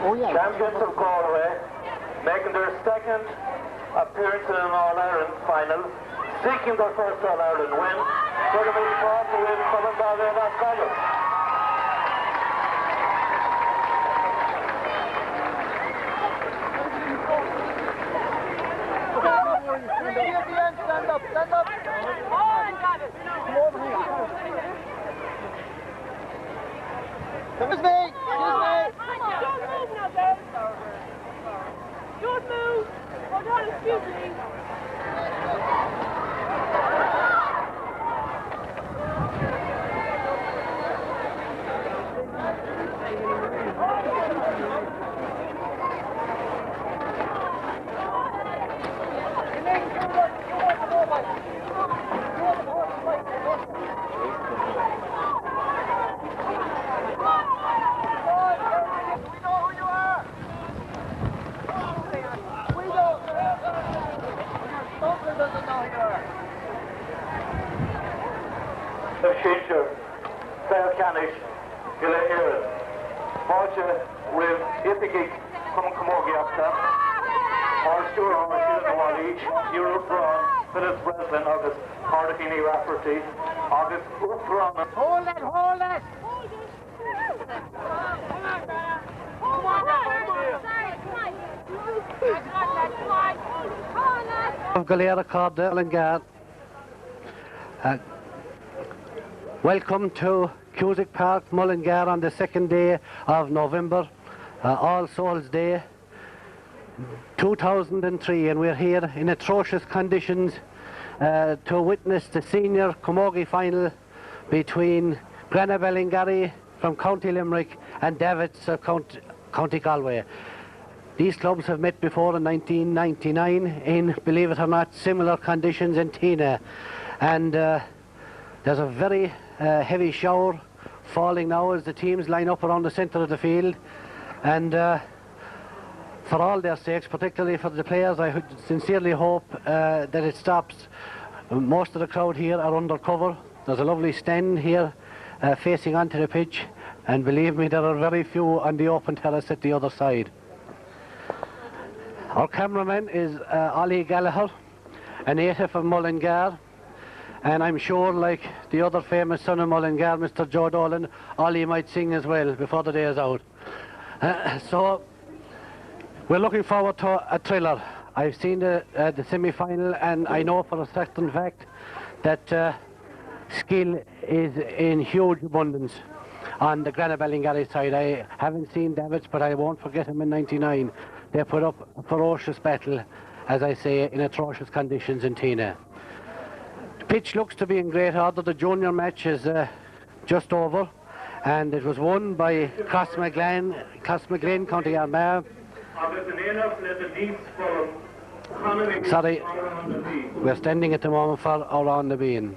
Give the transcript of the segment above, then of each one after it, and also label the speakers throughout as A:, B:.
A: champions of Galway, making their second appearance in an All-Ireland final, seeking their first All-Ireland win, for the most powerful win from Davitts Camogie.
B: Stand up, stand up. Oh, I got it. Come over here. Excuse me, excuse me. Don't move now, Dave. Don't move. Hold on, excuse me.
A: Sheensher, Fair Canish, Gila Erin, Marcha with Ipigig from Camogie after, or Stuart or Shilton Wally, Europe Braun, Phillips Breslin, August Hardikini Rafferty, August Upran.
B: Hold it, hold it!
C: Of Galera Card Ballingarry. Welcome to Cusack Park, Mullingar, on the 2nd day of November, All Souls Day 2003, and we're here in atrocious conditions to witness the senior Camogie final between Granagh Ballingarry from County Limerick and Davitts of County Galway. These clubs have met before in 1999 in, believe it or not, similar conditions in Tina, and there's a very heavy shower falling now as the teams line up around the centre of the field, and for all their sakes, particularly for the players, I sincerely hope that it stops. Most of the crowd here are under cover. There's a lovely stand here facing onto the pitch, and believe me, there are very few on the open terrace at the other side. Our cameraman is Ollie Gallagher, a native of Mullingar, and I'm sure, like the other famous son of Mullingar, Mr. Joe Dolan, Ollie might sing as well before the day is out. So we're looking forward to a thriller. I've seen the semi-final, and I know for a certain fact that skill is in huge abundance on the Granagh Ballingarry side. I haven't seen Davitts, but I won't forget him in '99. They put up a ferocious battle, as I say, in atrocious conditions in Tina. The pitch looks to be in great order. The junior match is just over, and it was won by Crossmaglen, County Armagh. Sorry, we're standing at the moment for our on the bean.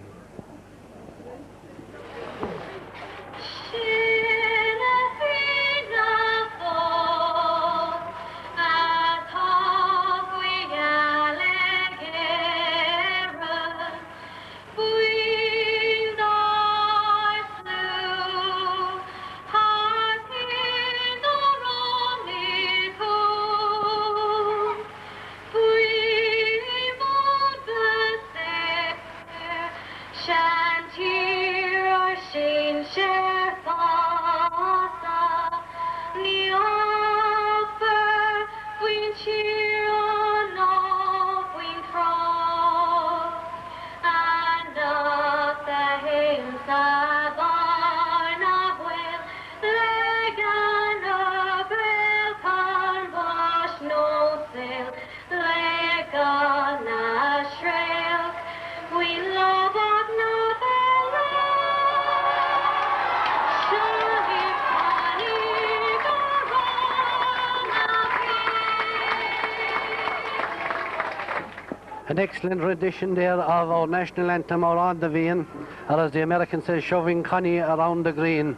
C: An excellent rendition there of our national anthem, Around the Vein, or as the American says, shoving Connie around the green.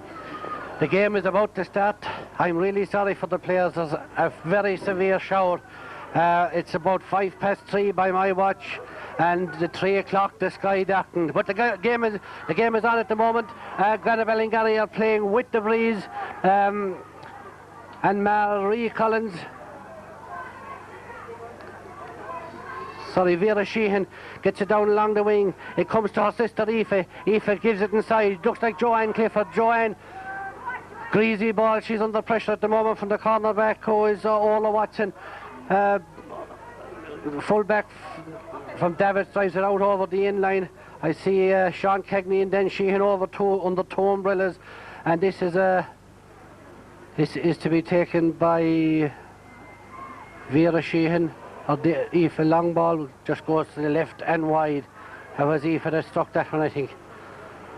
C: The game is about to start. I'm really sorry for the players. There's a very severe shower. It's about 3:05 by my watch, and at 3 o'clock the sky darkened. But the game is on at the moment. Granagh Ballingarry are playing with the breeze. And Marie Collins. Sorry, Vera Sheehan gets it down along the wing. It comes to her sister Aoife. Aoife gives it inside. Looks like Joanne Clifford. Joanne, greasy ball. She's under pressure at the moment from the cornerback, who is Ola Watson. Fullback from Davitts drives it out over the in-line. I see Sean Cagney and then Sheehan over under two umbrellas. And this is to be taken by Vera Sheehan. Or the Aoife long ball just goes to the left and wide. That was Aoife that struck that one, I think.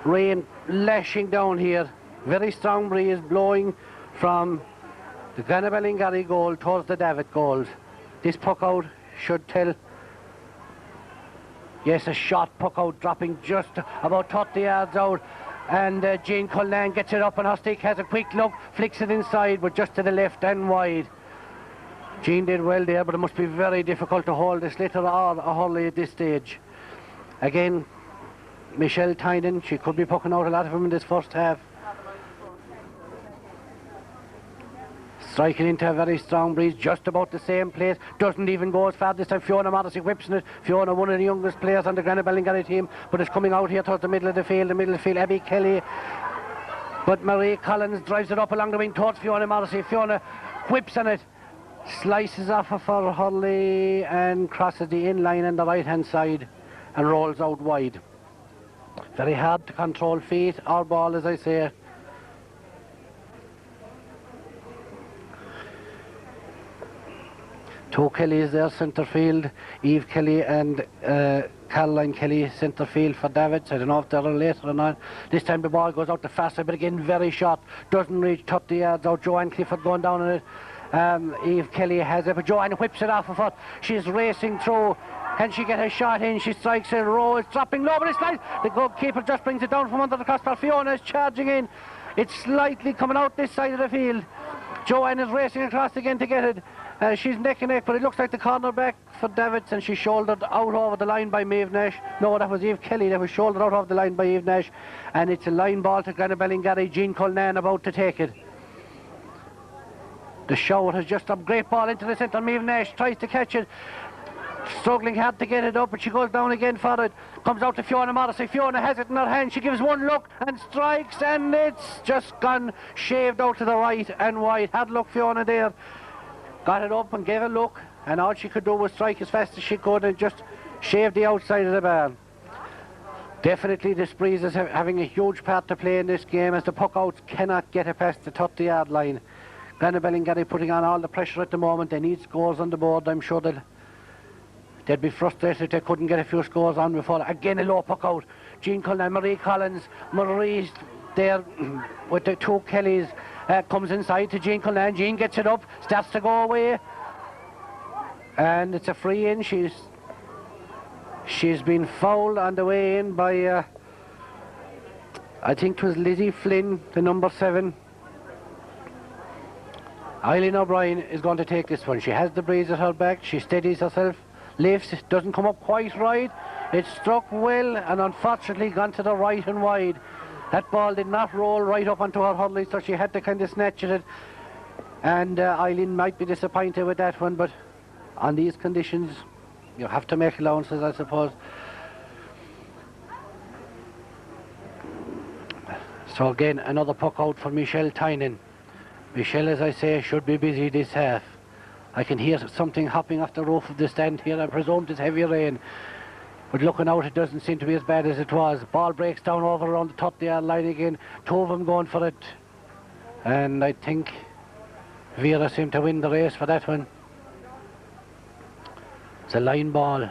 C: Rain lashing down here. Very strong breeze blowing from the Granagh Ballingarry goal towards the Davitts goals. This puck out should tell. Yes, a shot puck out dropping just about 30 yards out. And Jean Cullen gets it up on her stick, has a quick look, flicks it inside, but just to the left and wide. Jean did well there, but it must be very difficult to hold this little or a hurley at this stage. Again, Michelle Tynan, she could be pucking out a lot of them in this first half. Striking into a very strong breeze, just about the same place. Doesn't even go as far this time. Fiona Morrissey whips in it. Fiona, one of the youngest players on the Granagh Ballingarry team, but it's coming out here towards the middle of the field. Abby Kelly. But Marie Collins drives it up along the wing towards Fiona Morrissey. Fiona whips on it. Slices off of her hurley and crosses the in-line on the right-hand side and rolls out wide. Very hard to control feet or ball, as I say. Two Kellys there, centre field. Eve Kelly and Caroline Kelly, centre field for Davitts. I don't know if they're later or not. This time the ball goes out the fast side, but again very short. Doesn't reach 30 yards out. Joanne Clifford going down on it. Eve Kelly has it, but Joanne whips it off of her. She's racing through. Can she get a shot in? She strikes a row. It's dropping low, but it's nice. The goalkeeper just brings it down from under the crossbar. Fiona is charging in. It's slightly coming out this side of the field. Joanne is racing across again to get it. She's neck and neck, but it looks like the cornerback for Davitts, and she's shouldered out over the line by Maeve Nash. No, that was Eve Kelly that was shouldered out over the line by Eve Nash. And it's a line ball to Granagh Ballingarry. Jean Cullen about to take it. The shout has just a great ball into the centre. Maeve Nash tries to catch it. Struggling hard to get it up, but she goes down again for it. Comes out to Fiona Morrissey. Fiona has it in her hand. She gives one look and strikes, and it's just gone shaved out to the right and wide. Had look, Fiona there. Got it up and gave a look, and all she could do was strike as fast as she could and just shave the outside of the bar. Definitely this breeze is having a huge part to play in this game, as the puck outs cannot get it past the 30-yard line. Granagh Ballingarry putting on all the pressure at the moment. They need scores on the board. I'm sure they'd be frustrated if they couldn't get a few scores on before. Again a low puck out. Jean Cullen, Marie Collins. Marie's there with the two Kellys. Comes inside to Jean Cullen. Jean gets it up, starts to go away, and it's a free in. She's been fouled on the way in by I think it was Lizzie Flynn, the number 7. Eileen O'Brien is going to take this one. She has the breeze at her back. She steadies herself, lifts, doesn't come up quite right. It struck well and unfortunately gone to the right and wide. That ball did not roll right up onto her hurley, so she had to kind of snatch at it. And Eileen might be disappointed with that one, but on these conditions, you have to make allowances, I suppose. So again, another puck out for Michelle Tynan. Michelle, as I say, should be busy this half. I can hear something hopping off the roof of the stand here. I presume it's heavy rain. But looking out, it doesn't seem to be as bad as it was. Ball breaks down over around the 30-yard line again. Two of them going for it. And I think Vera seemed to win the race for that one. It's a line ball.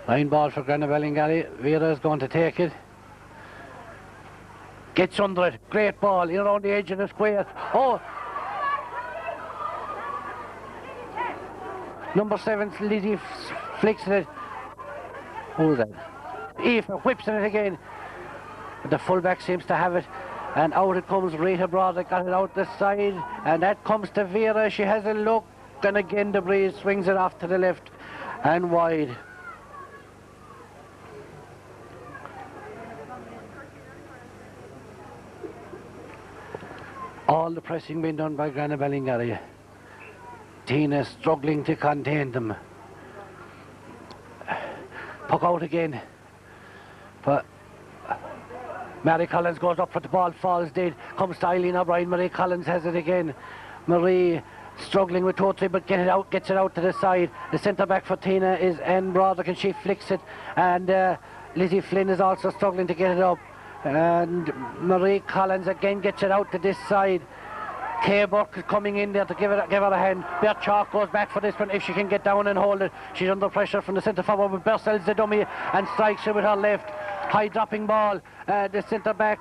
C: Line ball for Granagh Ballingarry. Vera is going to take it. Gets under it. Great ball in around the edge of the square. Oh! Number 7, Lizzie flicks it. Who's that? Eve whips it again. But the fullback seems to have it. And out it comes. Rita Broderick got it out the side. And that comes to Vera. She has a look. And again the breeze swings it off to the left and wide. All the pressing being done by Granagh Ballingarry. Tina struggling to contain them. Puck out again. But Mary Collins goes up for the ball, falls dead, comes to Eileen O'Brien. Marie Collins has it again. Marie struggling with 2-3, but gets it out to the side. The centre back for Tina is Anne Broderick, and she flicks it. And Lizzie Flynn is also struggling to get it up. And Marie Collins again gets it out to this side. Kay Burke is coming in there to give her a hand. Bert Chalk goes back for this one if she can get down and hold it. She's under pressure from the centre forward, but Bersel's the dummy and strikes it with her left. High dropping ball. The centre back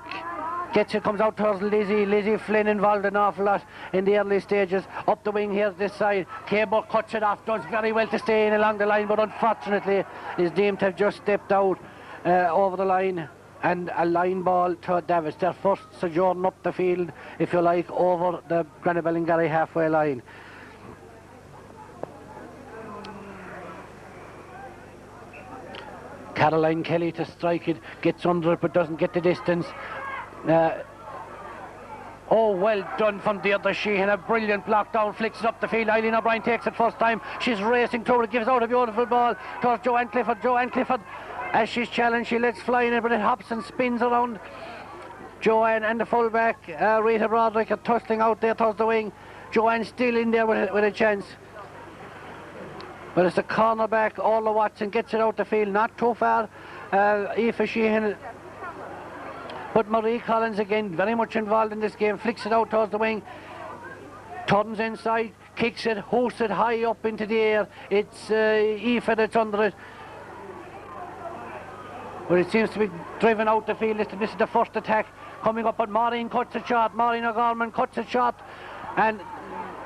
C: gets it, comes out towards Lizzie Flynn, involved an awful lot in the early stages. Up the wing here this side. Kay Burke cuts it off, does very well to stay in along the line, but unfortunately is deemed to have just stepped out over the line. And a line ball to Davitts, their first sojourn up the field, if you like, over the Granagh Ballingarry halfway line. Caroline Kelly to strike it, gets under it but doesn't get the distance. Oh, well done from Deirdre Sheehan, a brilliant block down, flicks it up the field. Eileen O'Brien takes it first time, she's racing through it, gives out a beautiful ball towards Joanne Clifford. As she's challenged, she lets fly in it, but it hops and spins around Joanne and the fullback. Rita Broderick are tussling out there towards the wing. Joanne still in there with a chance. But it's a cornerback, Orla Watson gets it out the field, not too far. Aoife Sheehan. But Marie Collins again, very much involved in this game, flicks it out towards the wing. Turns inside, kicks it, hooks it high up into the air. It's Aoife that's under it. But it seems to be driven out the field. This is the first attack coming up, but Maureen cuts it short. Maureen O'Gorman cuts it short, and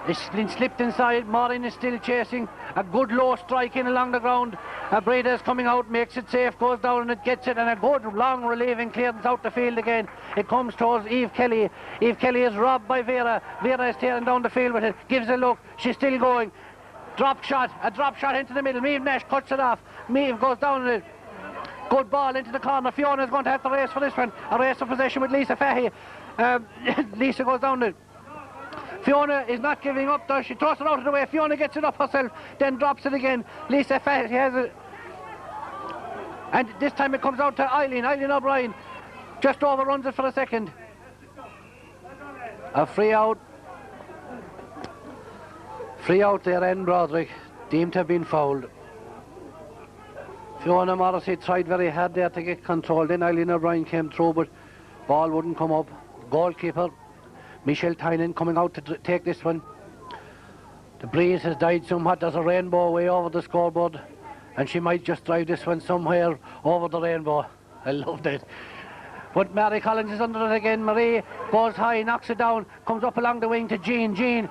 C: it's been slipped inside. Maureen is still chasing. A good low strike in along the ground. Breda is coming out, makes it safe, goes down and it gets it, and a good long relieving clearance out the field again. It comes towards Eve Kelly. Eve Kelly is robbed by Vera. Vera is tearing down the field with it, gives a look, she's still going. A drop shot into the middle. Maeve Nash cuts it off. Maeve goes down and it. Good ball into the corner. Fiona is going to have to race for this one. A race of possession with Lisa Fahy. Lisa goes down it. Fiona is not giving up though. She throws it out of the way. Fiona gets it up herself, then drops it again. Lisa Fahy has it. And this time it comes out to Eileen O'Brien. Just overruns it for a second. A free out. Free out there, Anne Broderick. Deemed to have been fouled. Fiona Morrissey tried very hard there to get control. Then Eileen O'Brien came through, but ball wouldn't come up. Goalkeeper Michelle Tynan coming out to take this one. The breeze has died somewhat. There's a rainbow way over the scoreboard, and she might just drive this one somewhere over the rainbow. I loved it. But Mary Collins is under it again. Marie goes high, knocks it down, comes up along the wing to Jean. Jean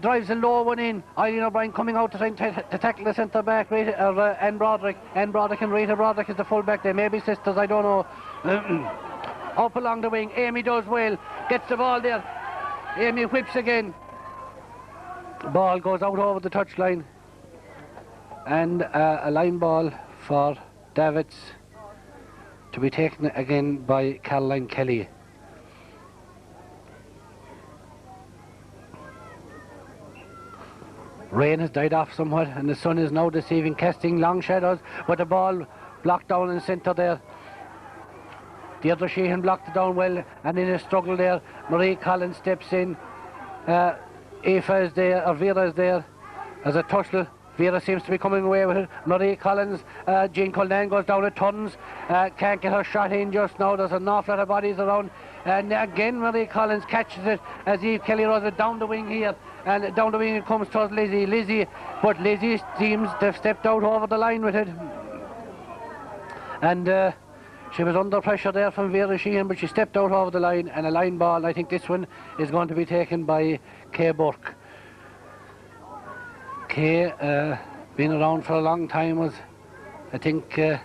C: drives a low one in. Eileen O'Brien coming out to try to tackle the centre back, Anne Broderick. Anne Broderick and Rita Broderick is the full back. They may be sisters, I don't know. Up along the wing, Amy does well, gets the ball there. Amy whips again. The ball goes out over the touchline. And a line ball for Davitts, to be taken again by Caroline Kelly. Rain has died off somewhat and the sun is now deceiving, casting long shadows, but the ball blocked down in centre there. Deirdre Sheehan blocked it down well, and in a struggle there, Marie Collins steps in. Aoife is there, or Vera is there. As a tussle, Vera seems to be coming away with it. Marie Collins, Jean Cullen goes down at tons, can't get her shot in just now. There's an awful lot of bodies around, and again Marie Collins catches it as Eve Kelly runs it down the wing here, and down the wing it comes towards Lizzie, but Lizzie seems to have stepped out over the line with it, and she was under pressure there from Vera Sheehan, but she stepped out over the line, and a line ball. I think this one is going to be taken by Kay Burke. Kay, been around for a long time, was, I think, been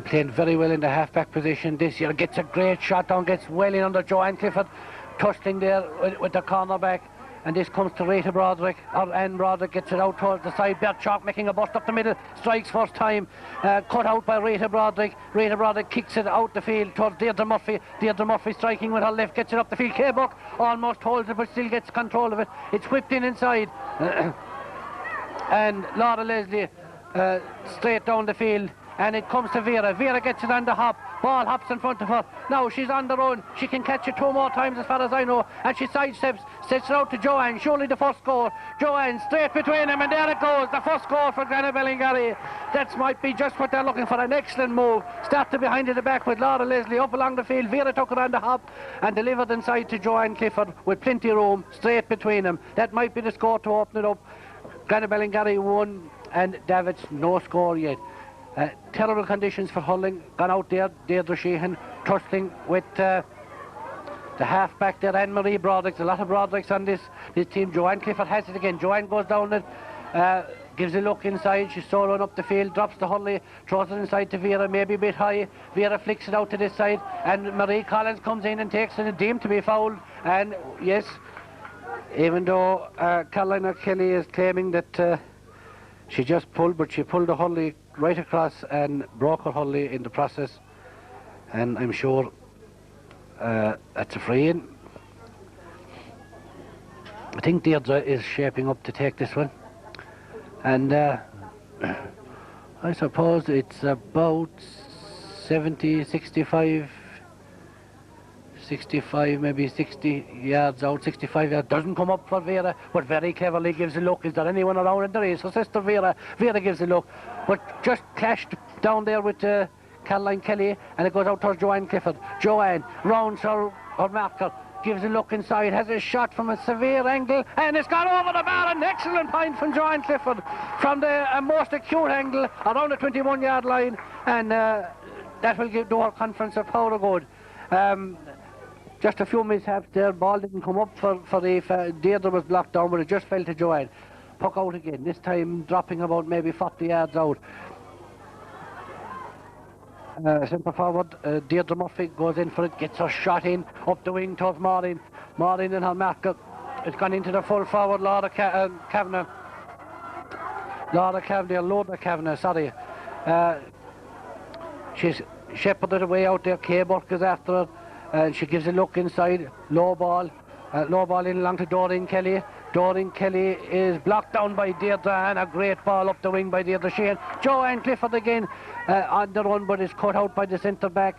C: playing very well in the half-back position this year. Gets a great shot down, gets well in under Joanne Clifford, tussling there with the cornerback. and this comes to Rita Broderick, and Broderick gets it out towards the side. Bert Chalk making a bust up the middle, strikes first time, cut out by Rita Broderick. Rita Broderick kicks it out the field towards Deirdre Murphy. Deirdre Murphy striking with her left, gets it up the field. Kay Buck almost holds it but still gets control of it. It's whipped in inside and Laura Leslie straight down the field, and it comes to Vera. Vera gets it on the hop. Ball hops in front of her. Now she's on the run. She can catch it 2 more times as far as I know. And she sidesteps, sets it out to Joanne. Surely the first goal. Joanne straight between them, and there it goes. The first goal for Granagh Ballingarry. That might be just what they're looking for. An excellent move. Started behind at the back with Laura Leslie up along the field. Vera took it on the hop and delivered inside to Joanne Clifford with plenty of room straight between them. That might be the score to open it up. Granagh Ballingarry 1 and Davitts no score yet. Terrible conditions for hurling. Gone out there, Deirdre Sheehan tussling with the half-back there, Anne-Marie Broderick. A lot of Brodericks on this team. Joanne Clifford has it again. Joanne goes down it, gives a look inside. She's soloing up the field, drops the hurley, throws it inside to Vera, maybe a bit high. Vera flicks it out to this side, and Marie Collins comes in and takes it, deemed to be fouled. And yes, even though Caroline Kelly is claiming that she just pulled, but she pulled the hurley right across and broke her hurley in the process, and I'm sure that's a free in. I think Deirdre is shaping up to take this one, and I suppose it's about 70, 65, maybe 60 yards out, 65 yards. Doesn't come up for Vera, but very cleverly gives a look. Is there anyone around? And there is. Her sister Vera. Vera gives a look, but just clashed down there with Caroline Kelly, and it goes out towards Joanne Clifford. Joanne rounds her marker, gives a look inside, has a shot from a severe angle, and it's gone over the bar. An excellent point from Joanne Clifford from the most acute angle around the 21-yard line, and that will do her conference a power of good. Just a few mishaps there. Ball didn't come up for Aoife. Deirdre was blocked down, but it just fell to Joanne. Puck out again, this time dropping about maybe 40 yards out. Centre forward, Deirdre Murphy goes in for it, gets her shot in, up the wing towards Maureen. Maureen in her marker. It's gone into the full forward, Laura Kavanagh. Laura Kavanagh, sorry. She's shepherded away out there. Kay Burke is after her. And she gives a look inside, low ball in along to Doreen Kelly. Doreen Kelly is blocked down by Deirdre, and a great ball up the wing by Deirdre Sheehan. Joanne Clifford again on the run, but is cut out by the centre back.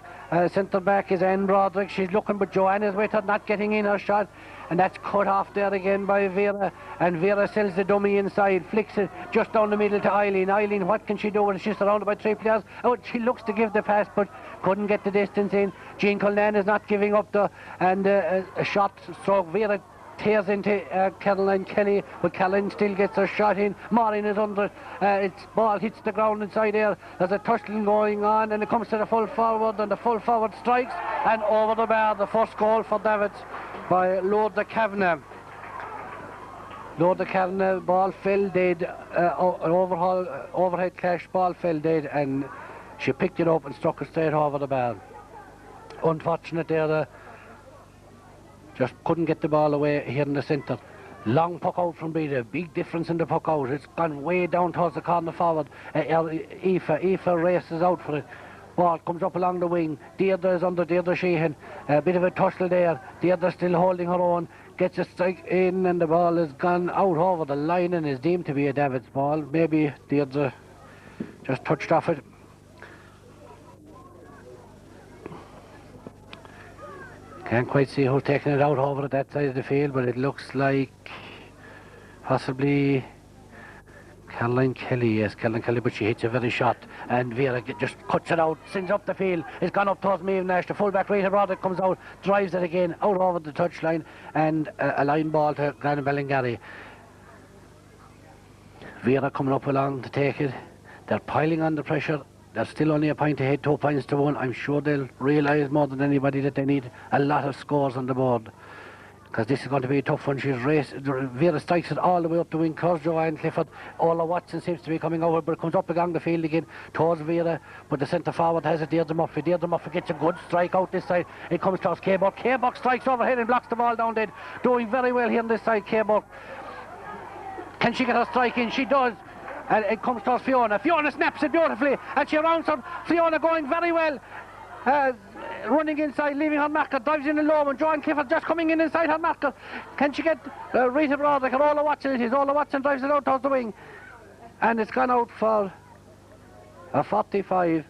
C: Centre back is Anne Broderick. She's looking, but Joanne is with her, not getting in her shot, and that's cut off there again by Vera. And Vera sells the dummy inside, flicks it just down the middle to Eileen. Eileen, what can she do when she's surrounded by 3 players? Oh, she looks to give the pass, but couldn't get the distance in. Jean Cullen is not giving up and a shot stroke. Vera tears into Caroline Kelly, but Caroline still gets her shot in. Maureen is under it. Its ball hits the ground inside there. There's a tussling going on, and it comes to the full forward, and the full forward strikes, and over the bar, the first goal for Davitts by Lorda Kavanagh. Lorda Kavanagh, ball fell dead, overhead clash, ball fell dead, and she picked it up and struck it straight over the bar. Unfortunate there, just couldn't get the ball away here in the centre. Long puck out from Breda, big difference in the puck out. It's gone way down towards the corner forward. Aoife races out for it. Ball comes up along the wing. Deirdre is under Deirdre Sheehan. A bit of a tussle there. Deirdre still holding her own. Gets a strike in, and the ball has gone out over the line and is deemed to be a Davitts ball. Maybe Deirdre just touched off it. Can't quite see who's taking it out over at that side of the field, but it looks like possibly Caroline Kelly. Yes, Caroline Kelly, but she hits a very shot, and Vera just cuts it out, sends up the field. It's gone up towards Maeve Nash. The fullback Rita Broderick comes out, drives it again out over the touchline, and a line ball to Granagh Ballingarry. Vera coming up along to take it. They're piling on the pressure. They're still only a point ahead, 2 points to 1. I'm sure they'll realise more than anybody that they need a lot of scores on the board. because this is going to be a tough one. She's raced. Vera strikes it all the way up the wing, curves Joanne Clifford. Ola Watson seems to be coming over, but it comes up along the field again towards Vera. But the centre forward has it, Deirdre Murphy. Deirdre Murphy gets a good strike out this side. It comes towards K-Buck. K-Buck strikes overhead and blocks the ball down dead. Doing very well here on this side, K-Buck. Can she get her strike in? She does. And it comes towards Fiona. Fiona snaps it beautifully, and she rounds her. Fiona going very well. Running inside, leaving her marker, dives in low, and Joanne Clifford just coming in inside her marker. Can she get Rita Broderick or Ola Watson? It is. Ola Watson drives it out towards the wing, and it's gone out for a 45.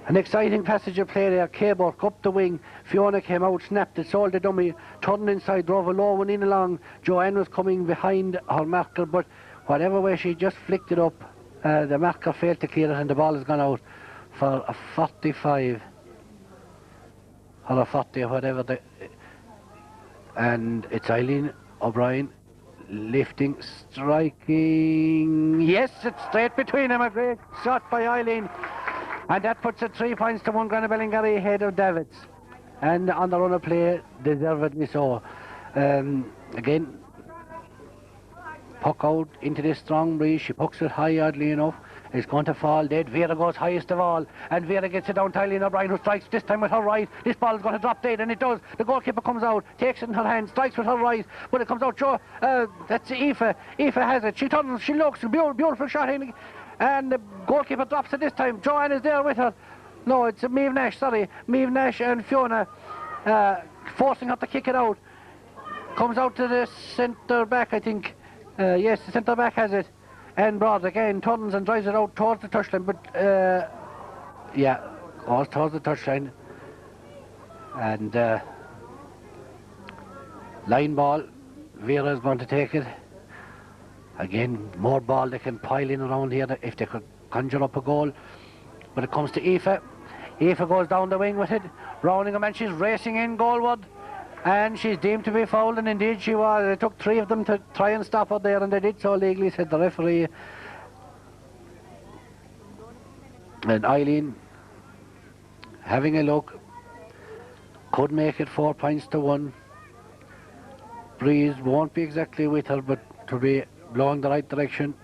C: An exciting passage of play there. K-Buck up the wing. Fiona came out, snapped it, sold the dummy, turned inside, drove a low one in along. Joanne was coming behind her marker, but whatever way she just flicked it up, the marker failed to clear it, and the ball has gone out for a 45 or a 40 or whatever. And it's Eileen O'Brien lifting, striking. Yes, it's straight between them. A great shot by Eileen, and that puts it 3 points to 1. Granagh Ballingarry ahead of Davitts, and on the run of play, deservedly so. Again, puck out into this strong breeze. She pucks it high, oddly enough. It's going to fall dead. Vera goes highest of all, and Vera gets it down to Eileen O'Brien, who strikes this time with her right. This ball is going to drop dead, and it does. The goalkeeper comes out, takes it in her hand, strikes with her right, but it comes out. That's Aoife. Aoife has it. She turns, she looks, beautiful shot in, and the goalkeeper drops it this time. Joanne is there with her. No, it's Maeve Nash, sorry. Maeve Nash and Fiona forcing her to kick it out. Comes out to the centre back, I think. Yes, the centre back has it, and Broderick again turns and drives it out towards the touchline, but yeah, goes towards the touchline, and line ball. Vera is going to take it again. More ball they can pile in around here if they could conjure up a goal, but it comes to Aoife. Aoife goes down the wing with it, rounding him, and she's racing in goalward. And she's deemed to be fouled, and indeed she was. It took 3 of them to try and stop her there, and they did so legally, said the referee. And Eileen, having a look, could make it 4 points to 1. Breeze won't be exactly with her, but to be blowing the right direction.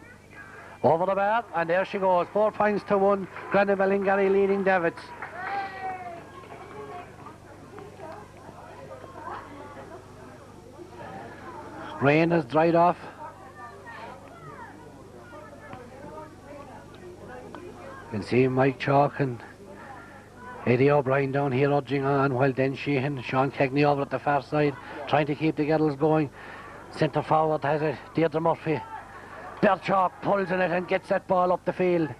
C: Over the bar, and there she goes. 4 points to 1. Granagh Ballingarry leading Davitts. Rain has dried off. You can see Mike Chalk and Eddie O'Brien down here urging on, while Den Sheehan, Sean Cagney over at the far side, trying to keep the girls going. Centre forward has it, Deirdre Murphy. Bert Chalk pulls in it and gets that ball up the field.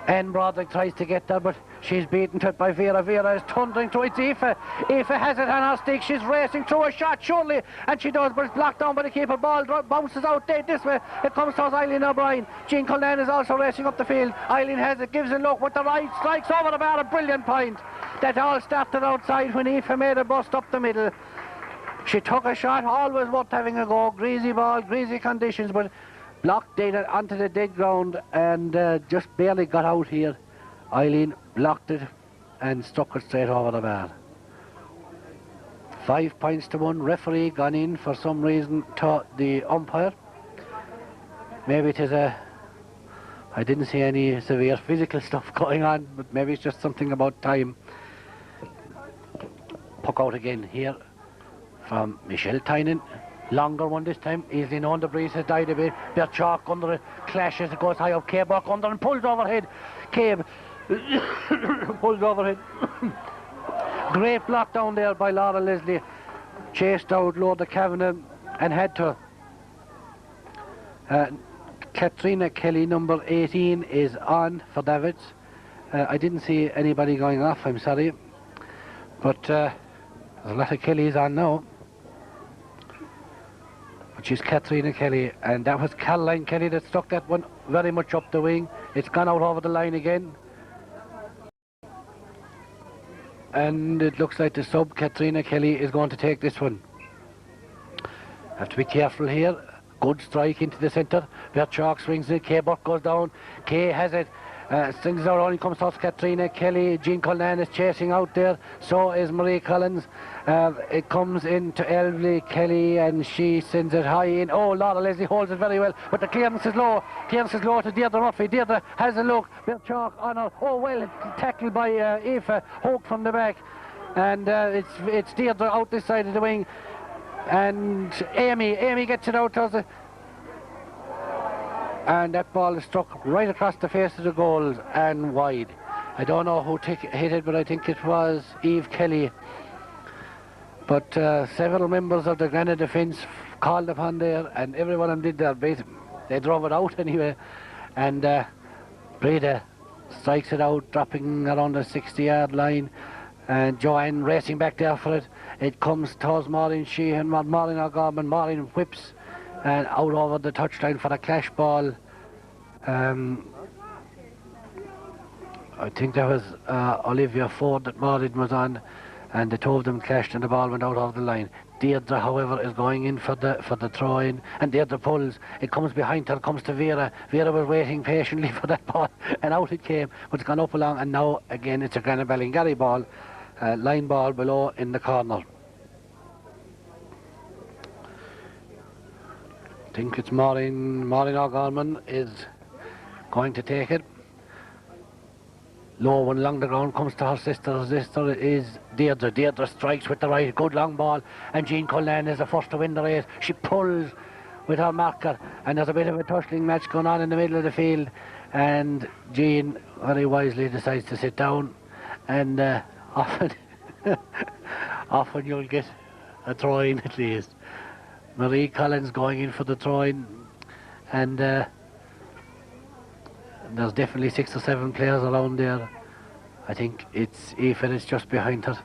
C: And Broderick tries to get there, but she's beaten to it by Vera. Vera is thundering to it. It's Aoife. Aoife has it on her stick. She's racing through a shot, surely, and she does, but it's blocked down by the keeper. Ball bounces out dead this way. It comes towards Eileen O'Brien. Jean Cullen is also racing up the field. Eileen has it, gives a look with the right, strikes over the bar. A brilliant point. That all started outside when Aoife made a bust up the middle. She took a shot, always worth having a go. Greasy ball, greasy conditions, but blocked dead onto the dead ground, and just barely got out here. Eileen blocked it and struck it straight over the bar. 5 points to 1. Referee gone in for some reason to the umpire. Maybe it is I didn't see any severe physical stuff going on, but maybe it's just something about time. Puck out again here from Michelle Tynan. Longer one this time, easily known. The breeze has died a bit. Bert Chalk under it, clashes, it goes high up. K-Buck under and pulls overhead. Cabe pulls overhead. Great block down there by Laura Leslie. Chased out Lorda Kavanagh and had to. Katrina Kelly, number 18, is on for Davitts. I didn't see anybody going off, I'm sorry. But there's a lot of Kellys on now. She's Katrina Kelly, and that was Caroline Kelly that stuck that one very much up the wing. It's gone out over the line again, and it looks like the sub Katrina Kelly is going to take this one. Have to be careful here. Good strike into the centre. Bert Chalk swings it. K-Buck goes down. Kay has it. Strings it out, only comes to us, Katrina Kelly. Jean Cullen is chasing out there, so is Marie Collins. It comes into Elvely Kelly and she sends it high in. Oh, Laura Leslie holds it very well, but the clearance is low. Clearance is low to Deirdre Murphy. Deirdre has a look. Birchak on her. Oh, well, tackled by Aoife Hoke from the back. And it's Deirdre out this side of the wing. And Amy gets it out. And that ball is struck right across the face of the goals and wide. I don't know who hit it, but I think it was Eve Kelly. But several members of the Granagh defence called upon there, and every one of them did their best. They drove it out anyway. And Breda strikes it out, dropping around the 60-yard line. And Joanne racing back there for it. It comes towards Maureen Sheehan, Maureen O'Gorman. Maureen whips and out over the touchline for a clash ball. I think that was Olivia Ford that Maureen was on, and the two of them clashed and the ball went out over the line. Deirdre, however, is going in for the throw-in, and Deirdre pulls. It comes behind her, comes to Vera. Vera was waiting patiently for that ball, and out it came, but it's gone up along, and now again it's a Granagh Ballingarry ball, line ball below in the corner. I think it's Maureen O'Gorman is going to take it. Low one along the ground, comes to her sister. Her sister is Deirdre. Deirdre strikes with the right, good long ball, and Jean Cullen is the first to win the race. She pulls with her marker, and there's a bit of a tussling match going on in the middle of the field, and Jean very wisely decides to sit down, and often you'll get a throw-in at least. Marie Collins going in for the throw-in, and there's definitely 6 or 7 players around there. I think it's Aoife is just behind her,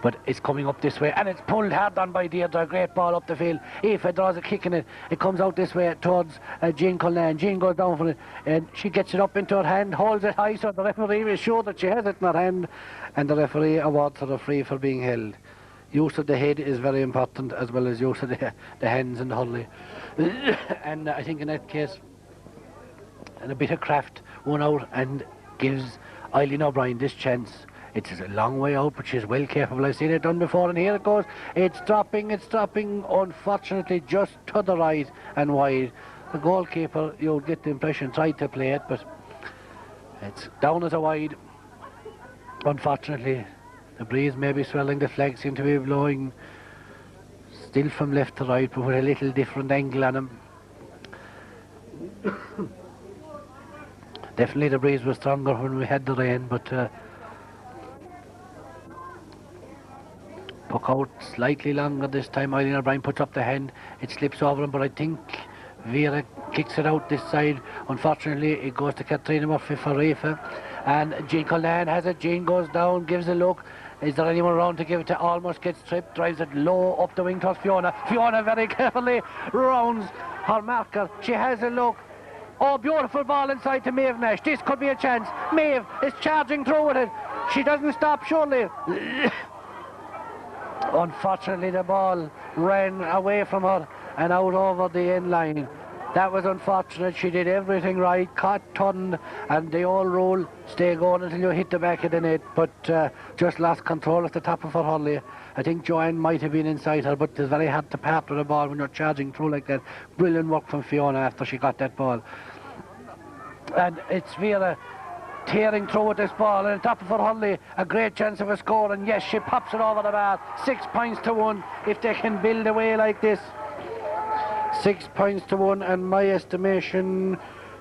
C: but it's coming up this way, and it's pulled hard on by Deirdre. A great ball up the field. Aoife draws a kick in it. It comes out this way towards Jean Cullen. Jean goes down for it, and she gets it up into her hand, holds it high so the referee is sure that she has it in her hand, and the referee awards her a free for being held. Use of the head is very important, as well as use of the hands and the hurley. And I think in that case, and a bit of craft won out and gives Eileen O'Brien this chance. It's a long way out, but she's well capable. I've seen it done before, and here it goes. It's dropping, unfortunately, just to the right and wide. The goalkeeper, you'll get the impression, tried to play it, but it's down as a wide. Unfortunately, the breeze may be swelling, the flags seem to be blowing still from left to right, but with a little different angle on them. Definitely the breeze was stronger when we had the rain, but puck out slightly longer this time. Eileen O'Brien puts up the hand, it slips over him, but I think Vera kicks it out this side. Unfortunately, it goes to Katrina Murphy for Aoife, and Jean Cullen has it. Jean goes down, gives a look. Is there anyone around to give it to? Almost gets tripped, drives it low up the wing towards Fiona. Fiona very carefully rounds her marker. She has a look. Oh, beautiful ball inside to Maeve Nash. This could be a chance. Maeve is charging through with it. She doesn't stop, surely. Unfortunately, the ball ran away from her and out over the end line. That was unfortunate. She did everything right, caught, turned, and the old rule, stay going until you hit the back of the net, but just lost control at the top of her hurley. I think Joanne might have been inside her, but it's very hard to part with the ball when you're charging through like that. Brilliant work from Fiona after she got that ball. And it's Vera tearing through with this ball, and on top of her hurley, a great chance of a score, and yes, she pops it over the bar. 6 points to 1 if they can build away like this. 6 points to 1, and my estimation,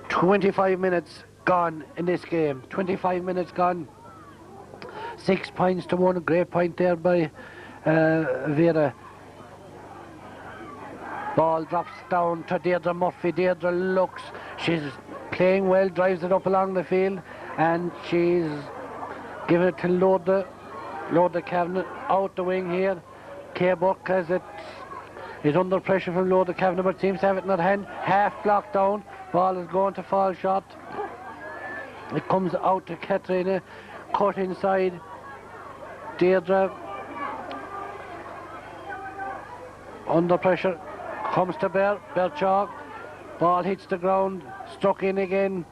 C: 25 minutes gone in this game. 25 minutes gone. 6 points to 1, a great point there by Vera. Ball drops down to Deirdre Murphy. Deirdre looks, she's playing well, drives it up along the field, and she's giving it to Loda Kavanagh out the wing here. Kay Burke has it. Is under pressure from Loda Kavanagh, but seems to have it in her hand. Half blocked down. Ball is going to fall short. It comes out to Katrina. Cut inside. Deirdre under pressure. Comes to Berchak. Ball hits the ground. Struck in again.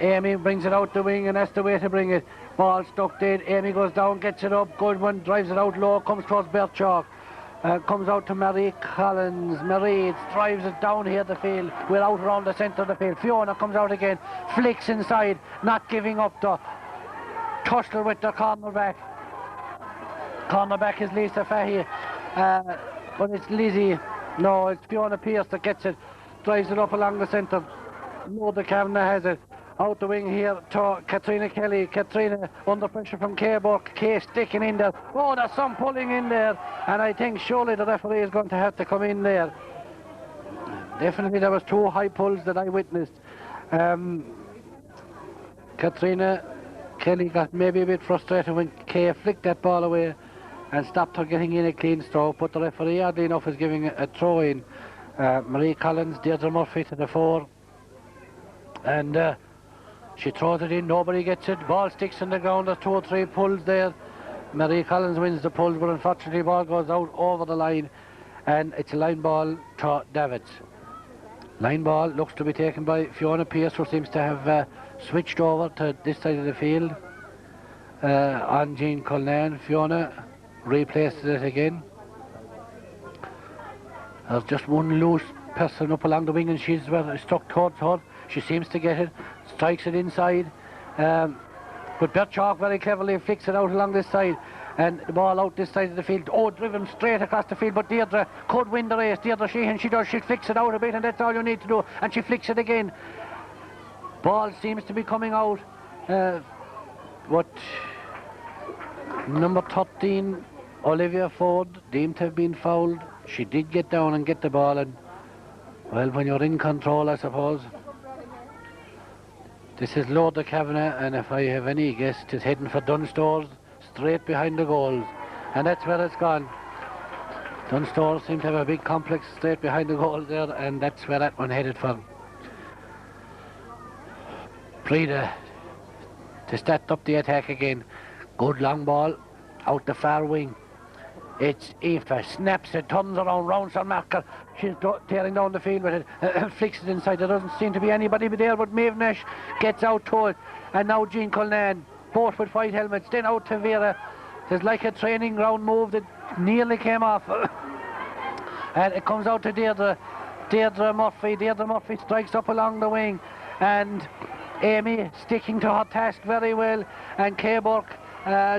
C: Amy brings it out the wing, and that's the way to bring it. Ball stuck dead. Amy goes down, gets it up. Good one, drives it out low, comes towards Bertchalk. Comes out to Marie Collins. Marie drives it down here the field. We're out around the centre of the field. Fiona comes out again, flicks inside, not giving up though. Tussle with the cornerback. Cornerback is Lisa Fahey, but it's Lizzie. No, it's Fiona Pierce that gets it. Drives it up along the centre. Lord Kavanagh has it. Out the wing here to Katrina Kelly. Katrina under pressure from Kay Burke. Kay sticking in there. Oh, there's some pulling in there. And I think surely the referee is going to have to come in there. Definitely there was 2 high pulls that I witnessed. Katrina Kelly got maybe a bit frustrated when Kay flicked that ball away and stopped her getting in a clean stroke. But the referee, oddly enough, is giving a throw in. Marie Collins, Deirdre Murphy to the 4. And she throws it in, nobody gets it. Ball sticks on the ground, there's 2 or 3 pulls there. Marie Collins wins the pulls, but unfortunately the ball goes out over the line, and it's a line ball to Davitts. Line ball looks to be taken by Fiona Pierce, who seems to have switched over to this side of the field on Jean Cullinan. Fiona replaces it again. There's just one loose person up along the wing, and she's stuck towards her. She seems to get it, strikes it inside, but Bertchalk very cleverly flicks it out along this side, and the ball out this side of the field. Oh, driven straight across the field, but Deirdre could win the race. Deirdre Sheehan, she flicks it out a bit, and that's all you need to do, and she flicks it again. Ball seems to be coming out. What number 13, Olivia Ford, deemed to have been fouled. She did get down and get the ball, and well, when you're in control, I suppose. This is Lord Kavanagh, and if I have any guess, it's heading for Dunstores, straight behind the goals, and that's where it's gone. Dunstores seem to have a big complex straight behind the goals there, and that's where that one headed for. Prida to start up the attack again. Good long ball out the far wing. It's Aoife, snaps it, turns around, rounds her marker. She's tearing down the field with it, flicks it inside. There doesn't seem to be anybody there, but Maeve Nash gets out to it. And now Jean Cullinan, both with white helmets, then out to Vera. There's like a training ground move that nearly came off. And it comes out to Deirdre Murphy. Deirdre Murphy strikes up along the wing. And Amy sticking to her task very well. And Kay Burke,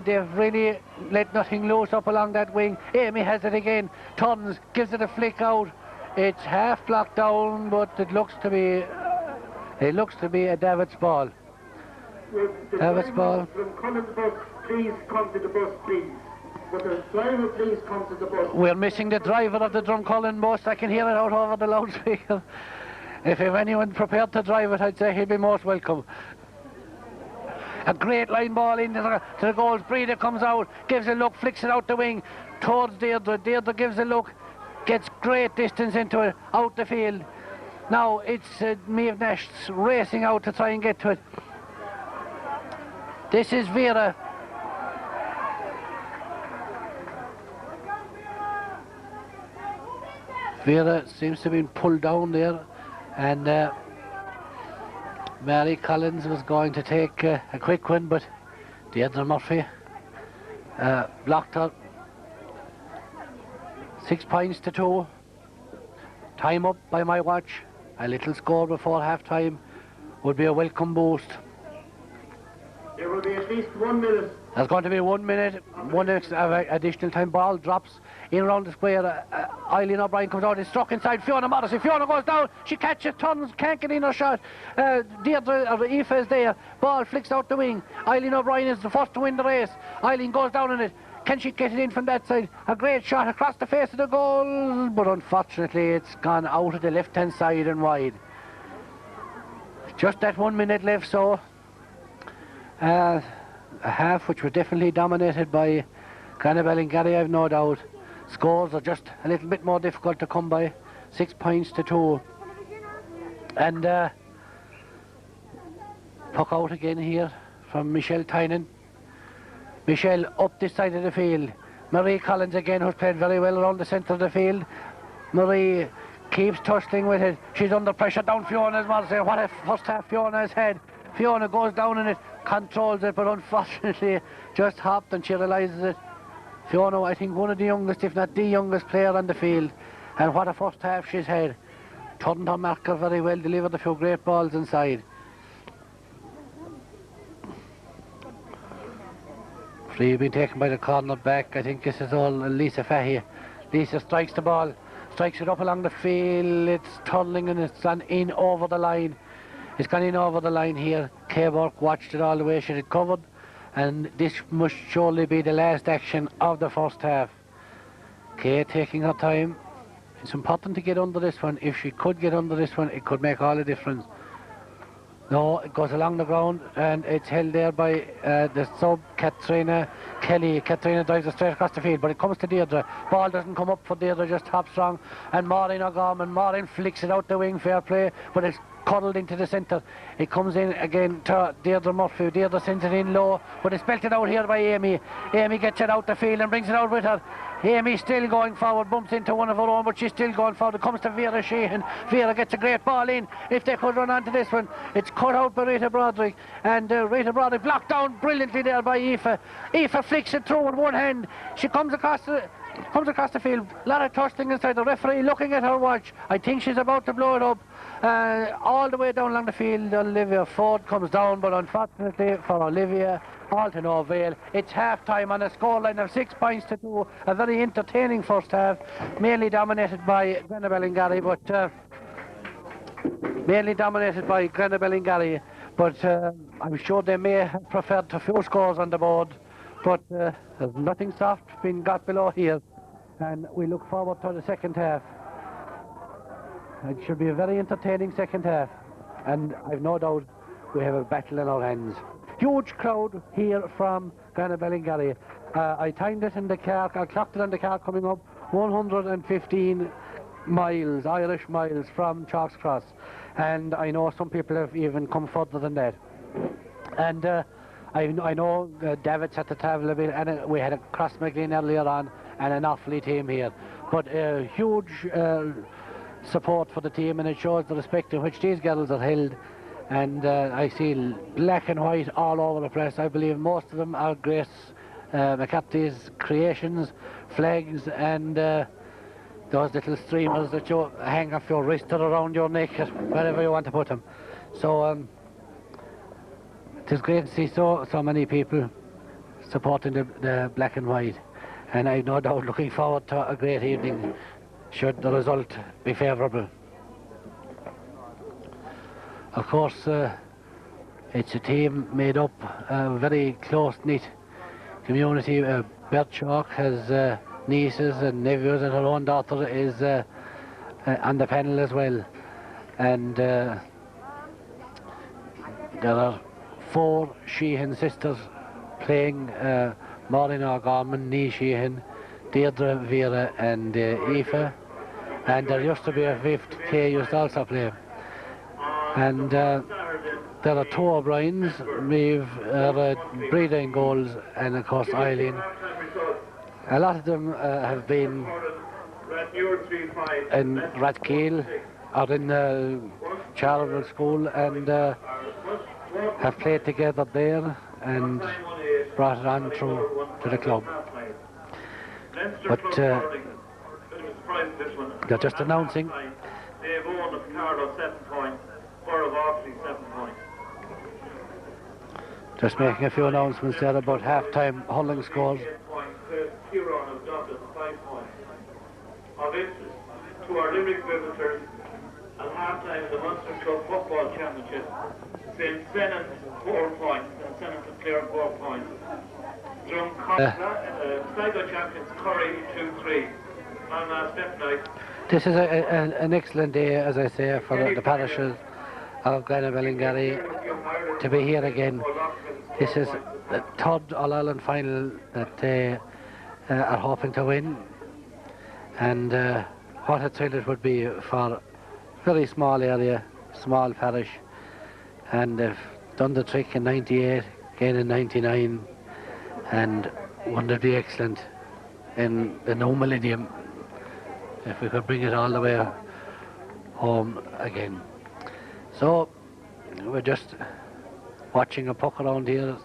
C: they've really let nothing loose up along that wing. Amy has it again, turns, gives it a flick out. It's half blocked down, but it looks to be a Davitts ball. Davitts ball.
A: From Collins bus, please come to the bus, please. Would the driver please come to the bus?
C: We're missing the driver of the Drumcullen bus. I can hear it out over the loudspeaker. If anyone prepared to drive it, I'd say he'd be most welcome. A great line ball into the goals. Breda comes out, gives a look, flicks it out the wing towards Deirdre. Deirdre gives a look, gets great distance into it, out the field. Now it's Maeve Nash racing out to try and get to it. This is Vera. Vera seems to have been pulled down there, and Mary Collins was going to take a quick one, but Deirdre Murphy blocked her. 6 points to 2. Time up by my watch. A little score before half-time would be a welcome boost.
A: There will be at least 1 minute.
C: There's going to be 1 minute, one additional time. Ball drops in around the square. Eileen O'Brien comes out, is struck inside Fiona Modesty. Fiona goes down, she catches, turns, can't get in her shot. Deirdre, or Aoife is there. Ball flicks out the wing. Eileen O'Brien is the first to win the race. Eileen goes down in it. Can she get it in from that side? A great shot across the face of the goal, but unfortunately it's gone out of the left-hand side and wide. Just that 1 minute left, so a half which was definitely dominated by Granagh Ballingarry, I've no doubt. Scores are just a little bit more difficult to come by. 6 points to 2. And puck out again here from Michelle Tynan. Michelle up this side of the field. Marie Collins again, who's played very well around the centre of the field. Marie keeps tussling with it. She's under pressure down Fiona's Modesty. What a first half Fiona has had. Fiona goes down in it, controls it, but unfortunately just hopped and she realises it. Fiona, I think one of the youngest, if not the youngest player on the field, and what a first half she's had. Turned her marker very well, delivered a few great balls inside. Free being taken by the corner back. I think this is all Lisa Fahey. Lisa strikes the ball, strikes it up along the field. It's turning and it's gone in over the line. It's gone in over the line here. Kay Burke watched it all the way. She had covered, and this must surely be the last action of the first half. Kay taking her time. It's important to get under this one. If she could get under this one, it could make all the difference. No, it goes along the ground and it's held there by the sub, Katrina Kelly. Katrina drives it straight across the field, but it comes to Deirdre. Ball doesn't come up for Deirdre, just hops wrong. And Maureen O'Gorman, Maureen flicks it out the wing, fair play, but it's cuddled into the centre. It comes in again to Deirdre Murphy. Deirdre sends it in low, but it's belted out here by Amy. Amy gets it out the field and brings it out with her. Amy still going forward, bumps into one of her own, but she's still going forward. It comes to Vera Sheehan. Vera gets a great ball in. If they could run onto this one, it's cut out by Rita Broderick, and Rita Broderick blocked down brilliantly there by Aoife. Aoife flicks it through with one hand. She comes across the field. A lot of tussling inside. The referee looking at her watch. I think she's about to blow it up. All the way down along the field, Olivia Ford comes down, but unfortunately for Olivia, all to no avail. It's half time on a scoreline of 6 points to 2. A very entertaining first half, mainly dominated by Granagh Ballingarry, but I'm sure they may have preferred a few scores on the board, but there's nothing soft being got below here, and we look forward to the second half. It should be a very entertaining second half, and I've no doubt we have a battle in our hands. Huge crowd here from Granagh Ballingarry. I timed it in the car, I clocked it on the car coming up, 115 miles, Irish miles from Chalks Cross, and I know some people have even come further than that. And I know Davitts had to travel a bit, and we had a Cross McLean earlier on and an Offaly team here, but huge support for the team, and it shows the respect in which these girls are held. And I see black and white all over the place. I believe most of them are Grace McCarthy's creations, flags, and those little streamers that you hang off your wrist or around your neck, wherever you want to put them. So it is great to see so many people supporting the black and white, and I've no doubt looking forward to a great evening should the result be favourable. Of course, it's a team made up of a very close-knit community. Bert Chalk has nieces and nephews, and her own daughter is on the panel as well. And there are 4 Sheehan sisters playing, Maureen O'Gorman, Nee Sheehan, Deirdre, Vera and Aoife. And there used to be a 5th, Kay used to also play. And there are 2 O'Briens, Maeve, Breda in goals, and of course Eileen. A lot of them have been in Rathkeale or in Charleville School, and have played together there and brought it on through to the club. But they're just announcing.
A: They've won of Carlo 7 points, or of Offaly 7 points.
C: Just making a few announcements there about half-time hurling scores.
A: 8 points, Huron of Dublin 5 points. Of interest to our Limerick visitors, at half-time in the Munster Club Football Championship, St. Sennan 4 points and Sennan and Clare 4 points. Sligo champions Curry 2-3. On step night.
C: This is an excellent day, as I say, for the parishes of Granagh Ballingarry to be here again. This is the 3rd All-Ireland final that they are hoping to win, and what a thrill it would be for a very small area, small parish, and they've done the trick in 98, again in 99, and wouldn't it be excellent in the new millennium if we could bring it all the way home again. So we're just watching a puck around here.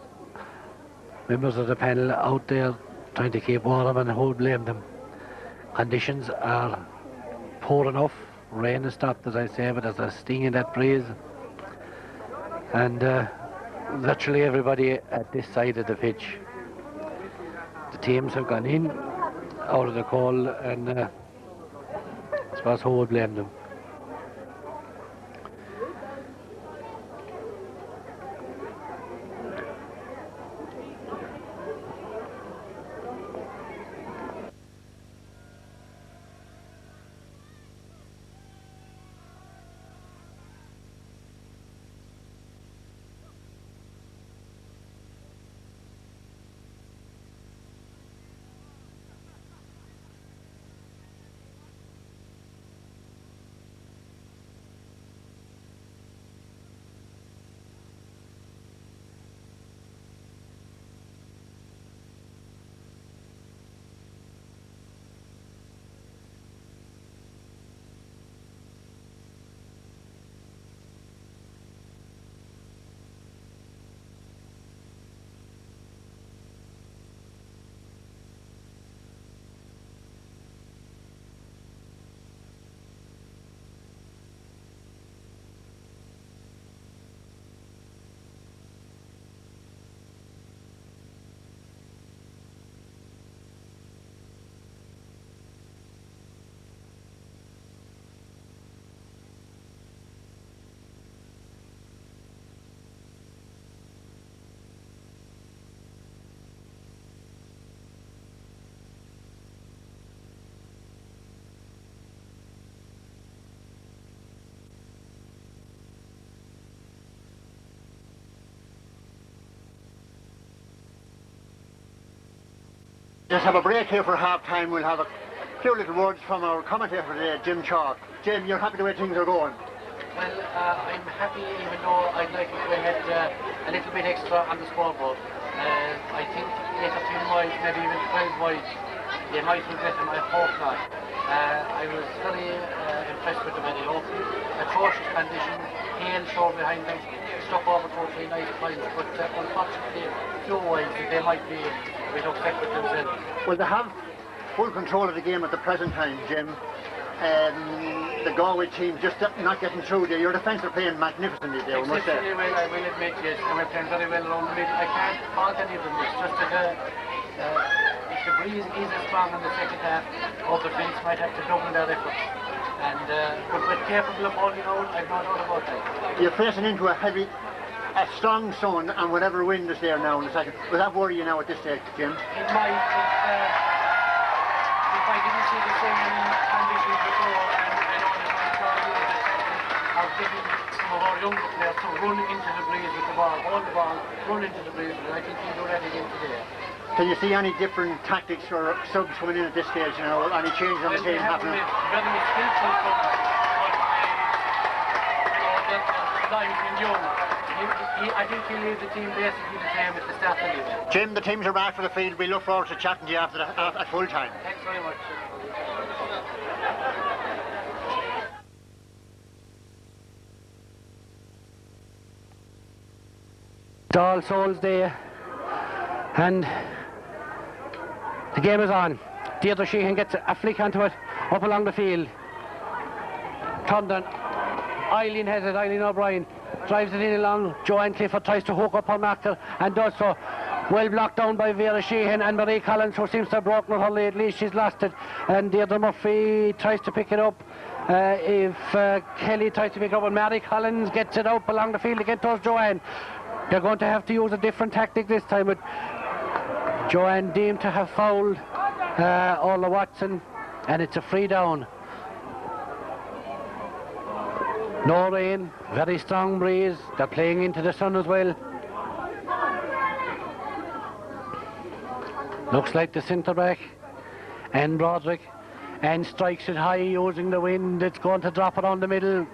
C: Members of the panel out there trying to keep warm, and who would blame them? Conditions are poor enough. Rain has stopped, as I say, but there's a sting in that breeze. And virtually everybody at this side of the pitch. The teams have gone in, out of the cold, and I suppose who would blame them?
D: Just have a break here for half time. We'll have a few little words from our commentator for today, Jim Chalk. Jim, you're happy the way things are going?
C: Well, I'm happy, even though I'd like if we had a little bit extra on the scoreboard. I think 8 or 10 wide, maybe even 12 wide, they might regret them. I hope not. I was very impressed with them when they opened. Atrocious conditions, hail shore behind them, stuck over totally nice points, but unfortunately, few wide, they might be a bit upset with themselves.
D: Well, they have full control of the game at the present time, Jim. The Galway team just not getting through there. Your defence are playing magnificently there, must say.
C: Exceptionally well, I will admit, yes, and we're playing very well around the middle. I can't fault any of them. It's just that if the breeze isn't strong in the second half, other teams might have to double their efforts. And but we're capable of holding out, I've no doubt about that.
D: You're facing into a strong sun, and whatever wind is there now in the second. Will that worry you now at this stage, Jim?
C: It might, if I didn't see the same conditions before, and I know that my colleagues are getting some of our younger players to run into the breeze with the ball, hold the ball, run into the breeze, and I think he'll do that again today.
D: Can you see any different tactics or subs coming in at this stage now? Any changes on the team happening?
C: Very skillful subs, but Live and Young. I think he'll leave the team basically the same at the start anyway.
D: Jim, the teams are back for the field. We look forward to chatting to you after at full time.
C: Thanks very much. It's All Souls Day, and the game is on. Deirdre Sheehan gets a flick onto it, up along the field. Condon, Eileen has it, Eileen O'Brien drives it in along. Joanne Clifford tries to hook up her marker and does so. Well blocked down by Vera Sheehan, and Marie Collins, who seems to have broken her lately, she's lost it. And Deirdre Murphy tries to pick it up. If Kelly tries to pick it up, and Marie Collins gets it up along the field again towards Joanne. They're going to have to use a different tactic this time, but Joanne deemed to have fouled Orla Watson, and it's a free down. No rain, very strong breeze. They're playing into the sun as well. Looks like the centre back, and Broderick, and strikes it high using the wind. It's going to drop around the middle,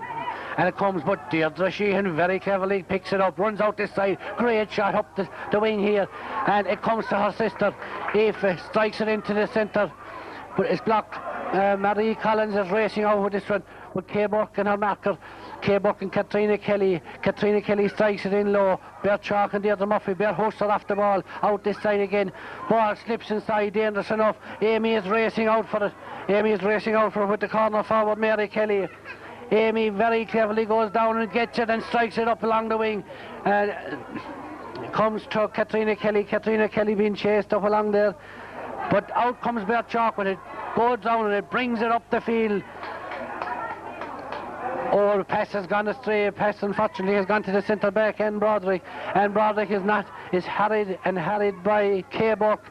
C: and it comes, but Deirdre Sheehan very cleverly picks it up, runs out this side. Great shot up the wing here, and it comes to her sister. Aoife strikes it into the centre, but it's blocked. Marie Collins is racing out with this one. but Kay Burke and her marker, Kay Burke and Katrina Kelly. Katrina Kelly strikes it in low. Bert Chalk and Deirdre Murphy. Bert hosts her off the ball. Out this side again. Ball slips inside. Dangerous enough. Amy is racing out for it. Amy is racing out for it with the corner forward, Mary Kelly. Amy very cleverly goes down and gets it and strikes it up along the wing. And comes to Katrina Kelly. Katrina Kelly being chased up along there. But out comes Bert Chalk when it goes down and it brings it up the field. Oh, the pass has gone astray. Pass unfortunately has gone to the centre back, and Broderick. And Broderick is harried by Kay Burke.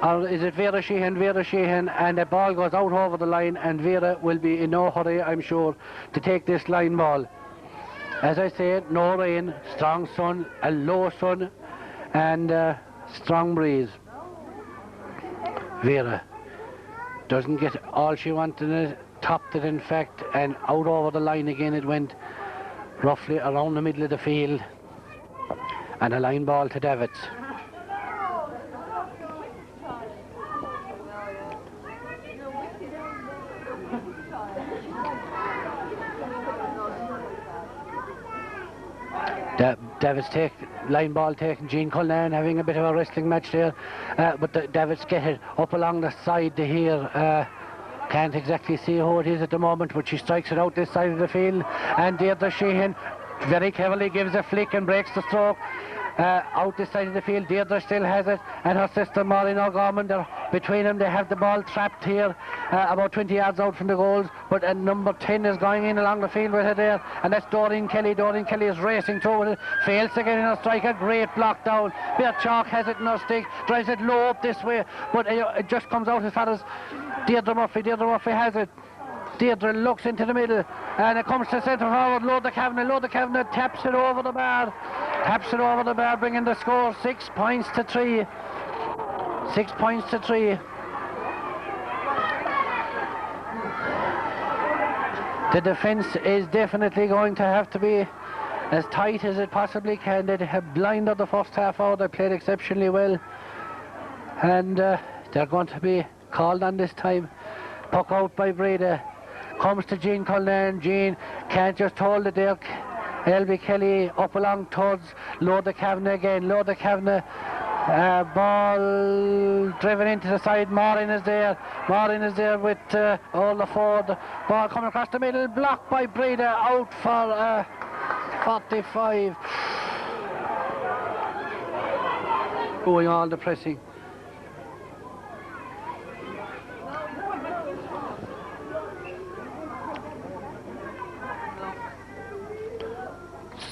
C: Or is it Vera Sheehan? Vera Sheehan, and the ball goes out over the line, and Vera will be in no hurry, I'm sure, to take this line ball. As I said, no rain, strong sun, a low sun, and strong breeze. Vera doesn't get all she wanted, it topped it in fact, and out over the line again it went, roughly around the middle of the field, and a line ball to Davitts. Davitts line ball taken. Jean Cullen having a bit of a wrestling match there, but Davitts get it up along the side to here. Can't exactly see who it is at the moment, but she strikes it out this side of the field, and Deirdre Sheehan very cleverly gives a flick and breaks the stroke. Out this side of the field, Deirdre still has it, and her sister Maureen O'Gorman, between them they have the ball trapped here, about 20 yards out from the goals, but number 10 is going in along the field with her there, and that's Doreen Kelly. Doreen Kelly is racing through with it, fails to get in her strike, a great block down. Bert Chalk has it in her stick, drives it low up this way, but it just comes out as far as Deirdre Murphy. Deirdre Murphy has it. Deirdre looks into the middle, and it comes to centre forward. Lord Kavanagh taps it over the bar, bringing the score 6 points to 3. 6 points to 3. The defence is definitely going to have to be as tight as it possibly can. They have blinded the first half out. They played exceptionally well, and they're going to be called on this time. Puck out by Breda. Comes to Jean Cullen. Jean can't just hold it there. Elby Kelly up along towards Lord Kavanagh again. Lord Kavanagh, ball driven into the side. Maureen is there. Maureen is there with all the Ford. Ball coming across the middle. Blocked by Breda. Out for 45. Going all the pressing.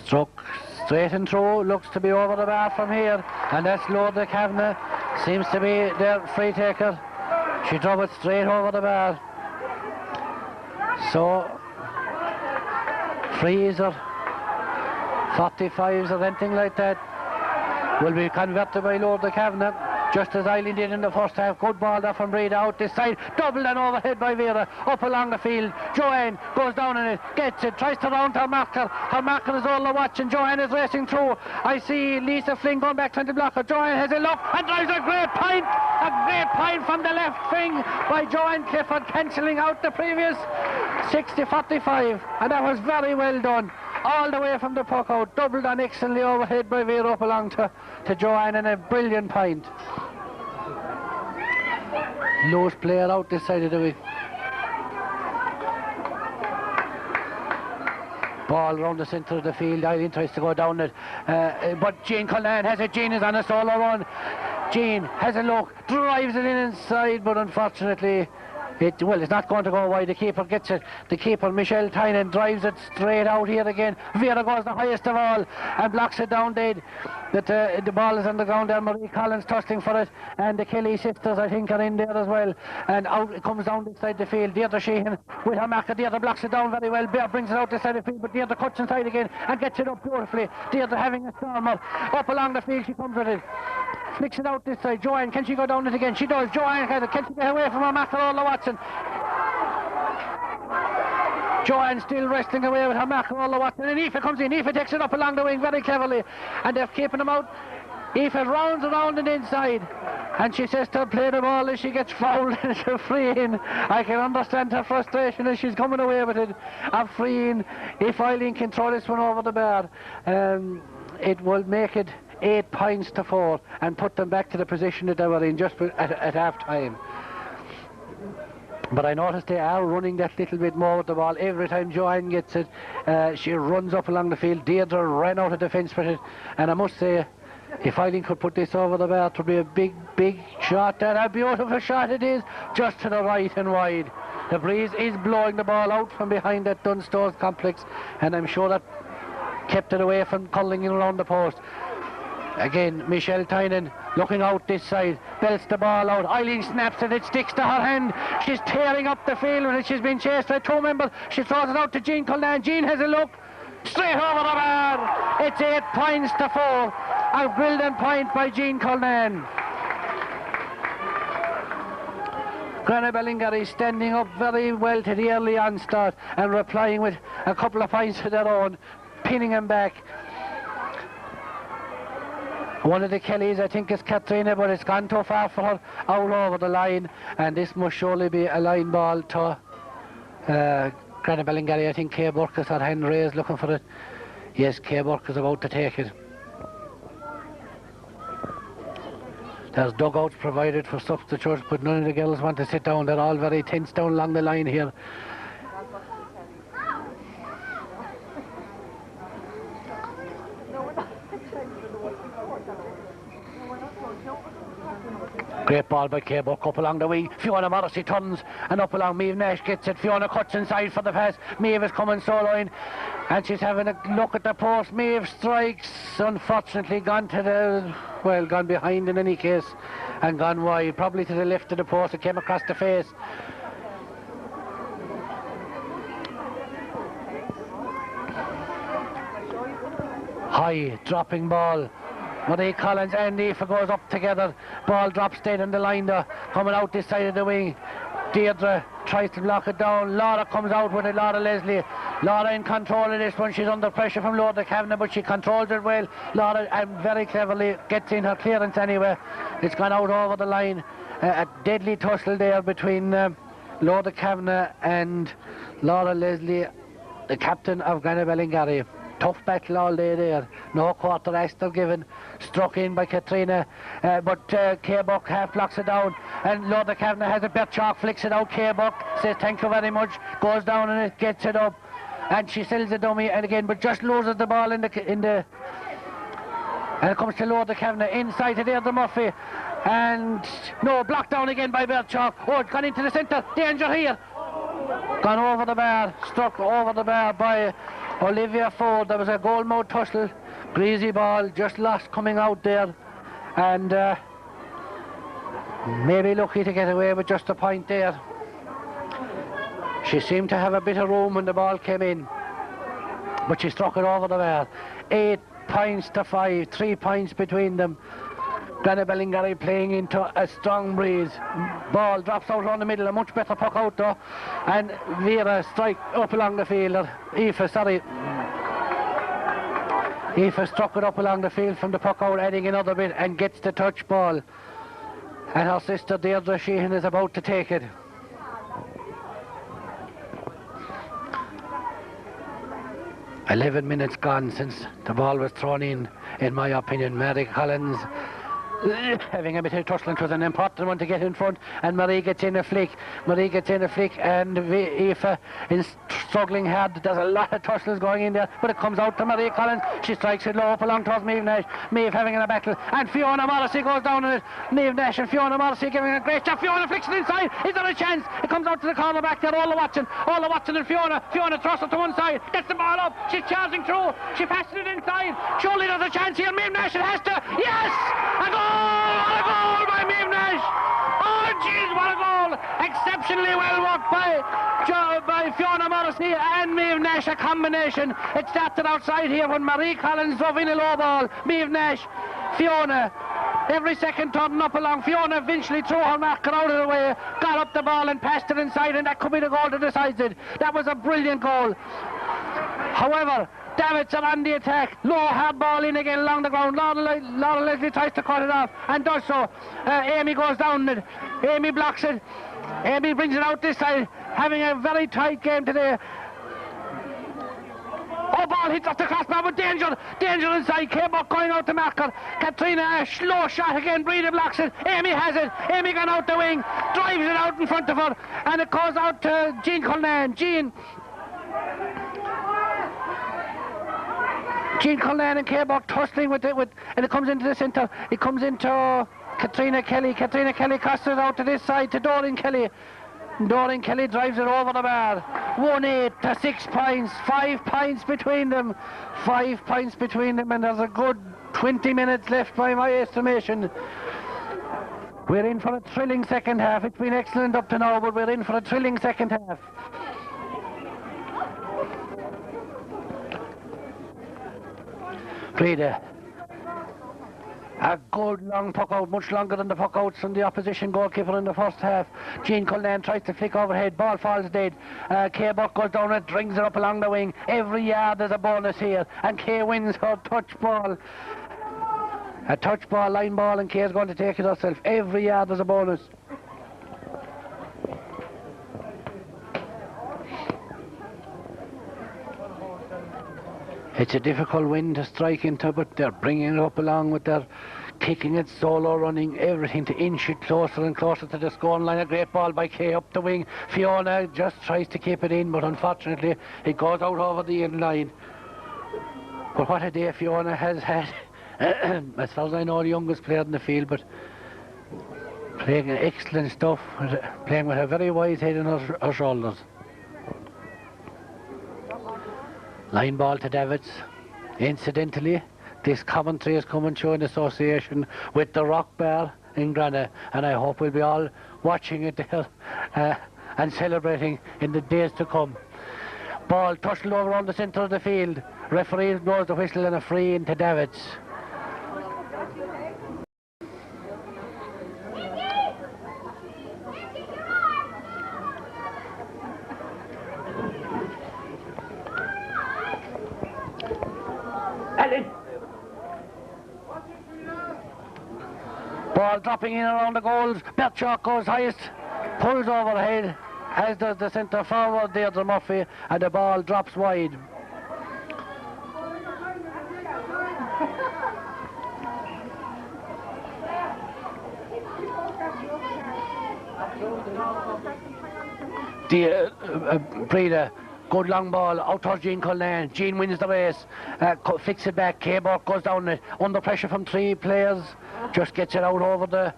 C: Struck straight and through, looks to be over the bar from here, and that's Lord Kavanagh, seems to be their free taker. She drove it straight over the bar. So frees or 45s or anything like that will be converted by Lord Kavanagh, just as Eileen did in the first half. Good ball there from Breda out this side, doubled and overhead by Vera, up along the field. Joanne goes down in it, gets it, tries to round her marker. Her marker is all the watch, and Joanne is racing through. I see Lisa Flynn going back trying to block her. Joanne has a look and drives a great point from the left wing by Joanne Clifford, cancelling out the previous 60-45, and that was very well done. All the way from the puck out, doubled and excellently overhead by Vera up along to Joanne, and a brilliant point. Lowest player out this side of the way. Ball around the centre of the field. Eileen tries to go down it, but Jean Cullen has it. Jean is on a solo run. Jean has a look, drives it in inside, but unfortunately it's not going to go wide. The keeper gets it. The keeper, Michelle Tynan, drives it straight out here again. Vera goes the highest of all and blocks it down dead. The ball is on the ground there. Marie Collins tussling for it, and the Kelly sisters, I think, are in there as well. And out it comes down this side of the field. Deirdre Sheehan with her marker. Deirdre blocks it down very well. Bear brings it out this side of the field, but Deirdre cuts inside again and gets it up beautifully. Deirdre having a stormer up along the field. She comes with it. Flicks it out this side. Joanne, can she go down it again? She does. Joanne has it. Can she get away from her marker, Ola Watson? Joanne still wrestling away with her marker, Ola Watson. And Aoife comes in. Aoife takes it up along the wing very cleverly. And they're keeping them out. Aoife rounds around and inside. and she says to her, play the ball as she gets fouled and it's a free in. I can understand her frustration as she's coming away with it. A free in. If Eileen can throw this one over the bar, it will make it 8 points to 4 and put them back to the position that they were in just at half time. But I noticed they are running that little bit more with the ball. Every time Joanne gets it, she runs up along the field. Deirdre ran out of defence with it, and I must say, if Eileen could put this over the bar, it would be a big shot. And a beautiful shot it is, just to the right and wide. The breeze is blowing the ball out from behind that Dunstores complex, and I'm sure that kept it away from curling in around the post. Again, Michelle Tynan looking out this side, belts the ball out. Eileen snaps it, it sticks to her hand. She's tearing up the field with it. She's been chased by 2 members. She throws it out to Jean Cullinan. Jean has a look, straight over the bar. It's 8 points to 4. A brilliant point by Jean Cullinan. Granagh Ballingarry standing up very well to the early onstart and replying with a couple of points of their own, pinning him back. One of the Kellys, I think, is Katrina, but it's gone too far for her, out over the line, and this must surely be a line ball to Granagh Ballingarry. I think Kay Burke has her hand raised looking for it. Yes, Kay Burke is about to take it. There's dugouts provided for substitutes, but none of the girls want to sit down. They're all very tense down along the line here. Great ball by Kay Burke up along the wing. Fiona Morrissey turns and up along. Maeve Nash gets it. Fiona cuts inside for the pass. Maeve is coming solo in and she's having a look at the post. Maeve strikes, unfortunately gone to the, well, gone behind in any case and gone wide, probably to the left of the post. It came across the face. High dropping ball. Marie Collins and Aoife goes up together. Ball drops dead on the line there, coming out this side of the wing. Deirdre tries to block it down. Laura comes out with it, Laura Leslie. Laura in control of this one. She's under pressure from Lord Kavanagh, but she controls it well. Laura very cleverly gets in her clearance anyway. It's gone out over the line. A deadly tussle there between Lord Kavanagh and Laura Leslie, the captain of Granagh Ballingarry. Tough battle all day there. No quarter Esther given. Struck in by Katrina, but Kay Burke half blocks it down, and Lord Kavanagh has a bit chalk, flicks it out. Kay Burke says thank you very much, goes down and it gets it up, and she sells the dummy and again, but just loses the ball in the and it comes to Lord Kavanagh inside to Deirdre Murphy, and no, blocked down again by Birchak. Oh, it's gone into the centre. Danger here. Gone over the bar, struck over the bar by Olivia Ford. There was a goal mouth tussle, greasy ball, just lost coming out there, and maybe lucky to get away with just a point there. She seemed to have a bit of room when the ball came in, but she struck it over the bar. 8 points to 5, 3 points between them. Granagh Ballingarry playing into a strong breeze. Ball drops out around the middle, a much better puck out though, and Vera strike up along the field. Aoife struck it up along the field from the puck out, adding another bit, and gets the touch ball, and her sister Deirdre Sheehan is about to take it. "11 minutes gone since the ball was thrown in my opinion. Mary Collins having a bit of tussling. It was an important one to get in front, and Marie gets in a flick. And Aoife is struggling hard. There's a lot of tussles going in there, but it comes out to Marie Collins. She strikes it low up along towards Maeve Nash. Maeve having a battle, and Fiona Morrissey goes down on it. Maeve Nash and Fiona Morrissey giving a great shot. Fiona flicks it inside. Is there a chance? It comes out to the corner back there. All the watching and Fiona thrusts it to one side, gets the ball up. She's charging through. She passes it inside. Surely there's a chance here. Maeve Nash, it has to. Yes! A goal! What a goal by Maeve Nash! Oh jeez, what a goal! Exceptionally well worked by Fiona Morrissey and Maeve Nash, a combination. It started outside here when Marie Collins drove in a low ball. Maeve Nash, Fiona, every second turning up along. Fiona eventually threw her marker out of the way, got up the ball and passed it inside, and that could be the goal that decides it. That was a brilliant goal. However, Davitts are on the attack. Low hard ball in again along the ground. Laura Leslie tries to cut it off and does so. Amy goes down it. Amy blocks it. Amy brings it out this side, having a very tight game today. Oh, ball hits off the crossbar, but danger inside. K-Buck going out to marker. Katrina, a slow shot again. Breeder blocks it. Amy has it. Amy gone out the wing, drives it out in front of her, and it goes out to Jean Cullinan. Jean Cullinan and K-Buck tussling with it, and it comes into the centre. It comes into Katrina Kelly. Katrina Kelly crosses it out to this side to Doreen Kelly. Doreen Kelly drives it over the bar. 1-8 to 6 points. 5 points between them. 5 points between them, and there's a good 20 minutes left by my estimation. We're in for a thrilling second half. It's been excellent up to now, but we're in for a thrilling second half. Frida. A good long puck out, much longer than the puck outs from the opposition goalkeeper in the first half. Jean Cullinan tries to flick overhead, ball falls dead. K-Buck goes down and rings it up along the wing. Every yard there's a bonus here, and K wins her touch ball. A touch ball, line ball, and K is going to take it herself. Every yard there's a bonus. It's a difficult wind to strike into, but they're bringing it up along with their kicking it, solo running, everything to inch it closer and closer to the scoring line. A great ball by Kay up the wing. Fiona just tries to keep it in, but unfortunately it goes out over the end line. But what a day Fiona has had. As far as I know, the youngest player in the field, but playing excellent stuff, playing with a very wise head on her shoulders. Line ball to Davitts. Incidentally, this commentary is coming through in association with the Rock Bar in Granagh, and I hope we'll be all watching it there and celebrating in the days to come. Ball tussled over on the centre of the field. Referee blows the whistle and a free into Davitts. Ball dropping in around the goals. Bertchalk goes highest, pulls overhead, as does the centre forward Deirdre Murphy, and the ball drops wide. Breda, good long ball out towards Jean Cullinan. Jean wins the race, flicks it back. K-Buck goes down it under pressure from three players, just gets it out over the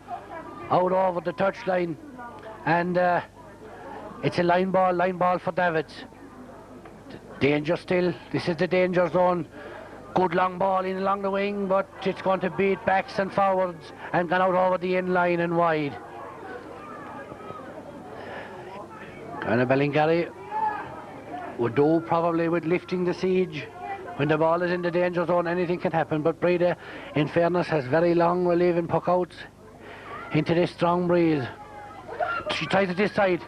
C: touchline, and it's a line ball for Davitts. Danger still. This is the danger zone. Good long ball in along the wing, but it's going to beat backs and forwards and gone out over the end line and wide. Granagh Ballingarry would do probably with lifting the siege. When the ball is in the danger zone, anything can happen, but Breda, in fairness, has very long relieving puck outs into this strong breeze. She tries it this side.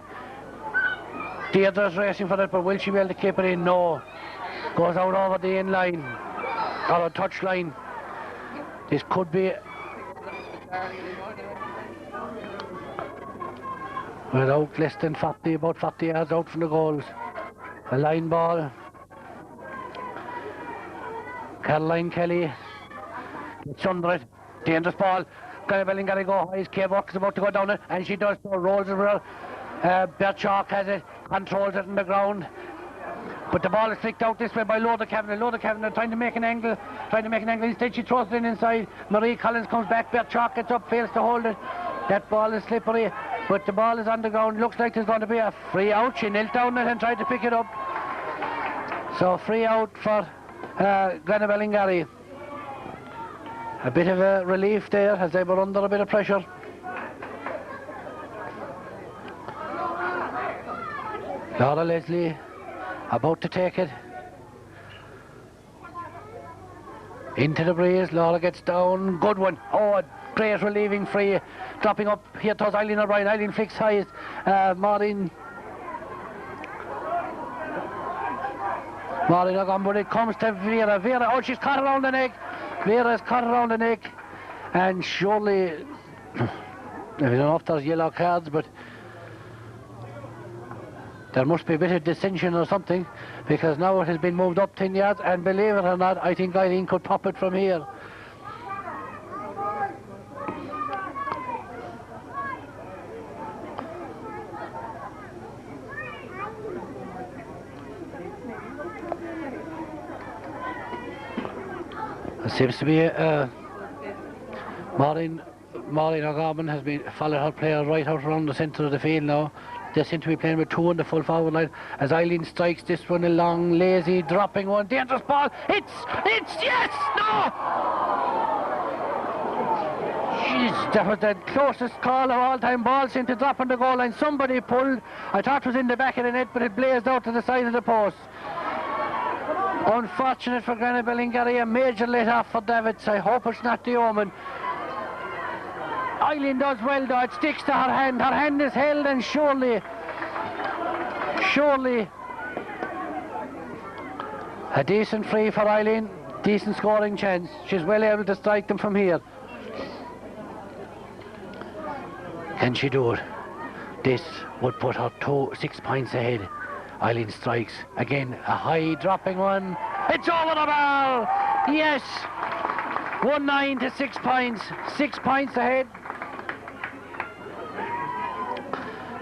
C: Deirdre's racing for it, but will she be able to keep it in? No. Goes out over the end line, or a touch line. This could be without less than 40, about 40 yards out from the goals. A line ball. Caroline Kelly gets under it. Dangerous ball. Granagh Ballingarry go high. K-Buck is about to go down it, and she does so. Rolls it well. Bertchalk has it, controls it on the ground. But the ball is flicked out this way by Loda Kavanagh. Loda Kavanagh trying to make an angle. Instead she throws it in inside. Marie Collins comes back. Bertchalk gets up, fails to hold it. That ball is slippery, but the ball is on the ground. Looks like there's going to be a free out. She knelt down it and tried to pick it up. So free out for Granagh Ballingarry. A bit of a relief there as they were under a bit of pressure. Laura Leslie about to take it into the breeze. Laura gets down. Good one. Oh, a great relieving free. Dropping up here towards Eileen O'Brien. Eileen flicks highest. Maureen O'Gorman, but it comes to Vera. Vera, oh, she's caught around the neck. Vera's caught around the neck. And surely, I don't know if there's yellow cards, but there must be a bit of dissension or something, because now it has been moved up 10 yards, and believe it or not, I think Eileen could pop it from here. It seems to be Maureen O'Gorman has been followed her player right out around the centre of the field now. They seem to be playing with 2 on the full forward line as Eileen strikes this one, a long, lazy, dropping one, dangerous ball. It's yes, no! Jeez, that was the closest call of all time. Ball seemed to drop on the goal line. Somebody pulled. I thought it was in the back of the net, but it blazed out to the side of the post. Unfortunate for Granagh Ballingarry, a major let off for Davitts. I hope it's not the omen. Eileen does well though, it sticks to her hand. Her hand is held, and surely a decent free for Eileen, decent scoring chance. She's well able to strike them from here. Can she do it? This would put her 6 points ahead. Eileen strikes again, a high dropping one. It's over the bar. Yes, 1-9 to 6 points. 6 points ahead.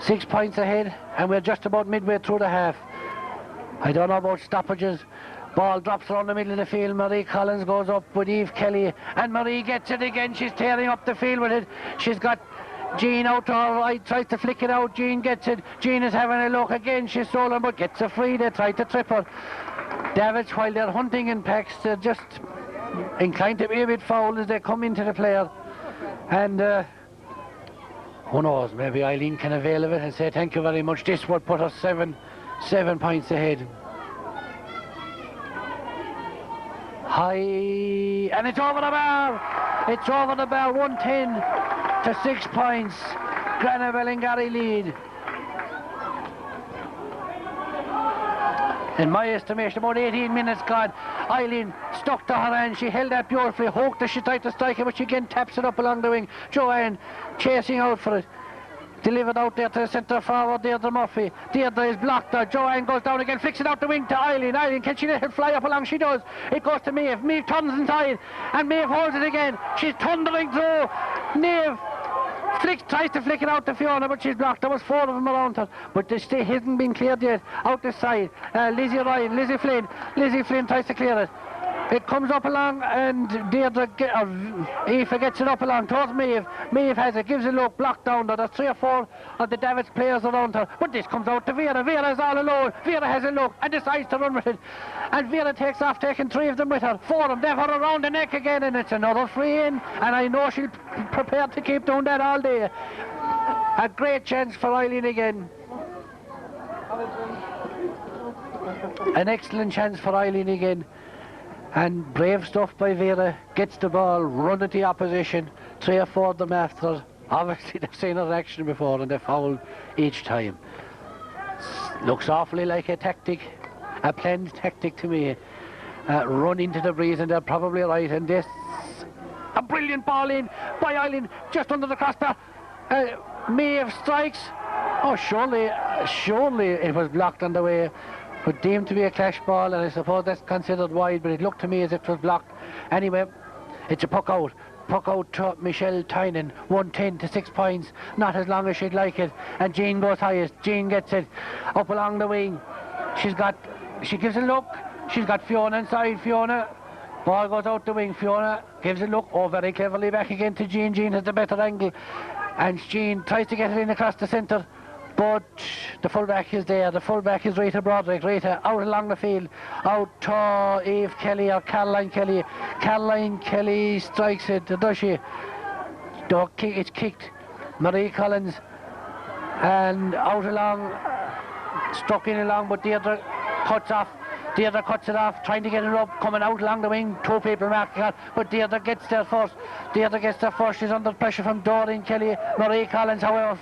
C: 6 points ahead, and we're just about midway through the half. I don't know about stoppages. Ball drops around the middle of the field. Marie Collins goes up with Eve Kelly, and Marie gets it again. She's tearing up the field with it. She's got Jean out to her right, tries to flick it out. Jean gets it. Jean is having a look again. She's stolen, but gets a free. They try to trip her. Davitts, while they're hunting in packs, they're just inclined to be a bit foul as they come into the player. And who knows, maybe Eileen can avail of it and say thank you very much. This would put us 7 points ahead. High, and it's over the bar. It's over the bar. 110 to 6 points. Granagh Ballingarry lead. In my estimation, about 18 minutes gone. Eileen stuck to her hand. She held that beautifully. Hooked as she tried to strike it, but she again taps it up along the wing. Joanne chasing out for it. Delivered out there to the centre forward, Deirdre Murphy. Deirdre is blocked there. Joanne goes down again, flicks it out the wing to Eileen. Eileen, can she let it fly up along? She does. It goes to Maeve. Maeve turns inside, and Maeve holds it again. She's thundering through. Maeve tries to flick it out to Fiona, but she's blocked. There was 4 of them around her, but the stay hasn't been cleared yet. Out this side, Lizzie Ryan, Lizzie Flynn tries to clear it. It comes up along, and Deirdre, Aoife gets it up along towards Maeve. Maeve has it, gives a look, blocked down. There's 3 or 4 of the Davitts players around her, but this comes out to Vera. Vera is all alone. Vera has a look and decides to run with it, and Vera takes off, taking 3 of them with her. 4 of them, they've her around the neck again, and it's another free in, and I know she'll prepare to keep doing that all day. A great chance for Eileen again. An excellent chance for Eileen again. And brave stuff by Vera. Gets the ball, run at the opposition. 3 or 4 of them after her. Obviously they've seen her action before and they foul each time. Looks awfully like a tactic, a planned tactic to me. Run into the breeze, and they're probably right. And this, a brilliant ball in by Eileen, just under the crossbar. Maeve strikes. Oh, surely it was blocked on the way. But deemed to be a clash ball, and I suppose that's considered wide, but it looked to me as if it was blocked. Anyway, it's a puck out. Puck out to Michelle Tynan, 110 to 6 points. Not as long as she'd like it. And Jean goes highest. Jean gets it up along the wing. She gives a look. She's got Fiona inside. Fiona, ball goes out the wing. Fiona gives a look. Oh, very cleverly back again to Jean. Jean has the better angle. And Jean tries to get it in across the centre. But the fullback is there. The fullback is Rita Broderick. Rita out along the field, out to Eve Kelly or Caroline Kelly. Caroline Kelly strikes it, does she? It's kicked. Marie Collins, and out along, struck in along, but Deirdre cuts off. Deirdre cuts it off, trying to get it up, coming out along the wing, 2 people marking her, but Deirdre gets there first. She's under pressure from Doreen Kelly. Marie Collins, however,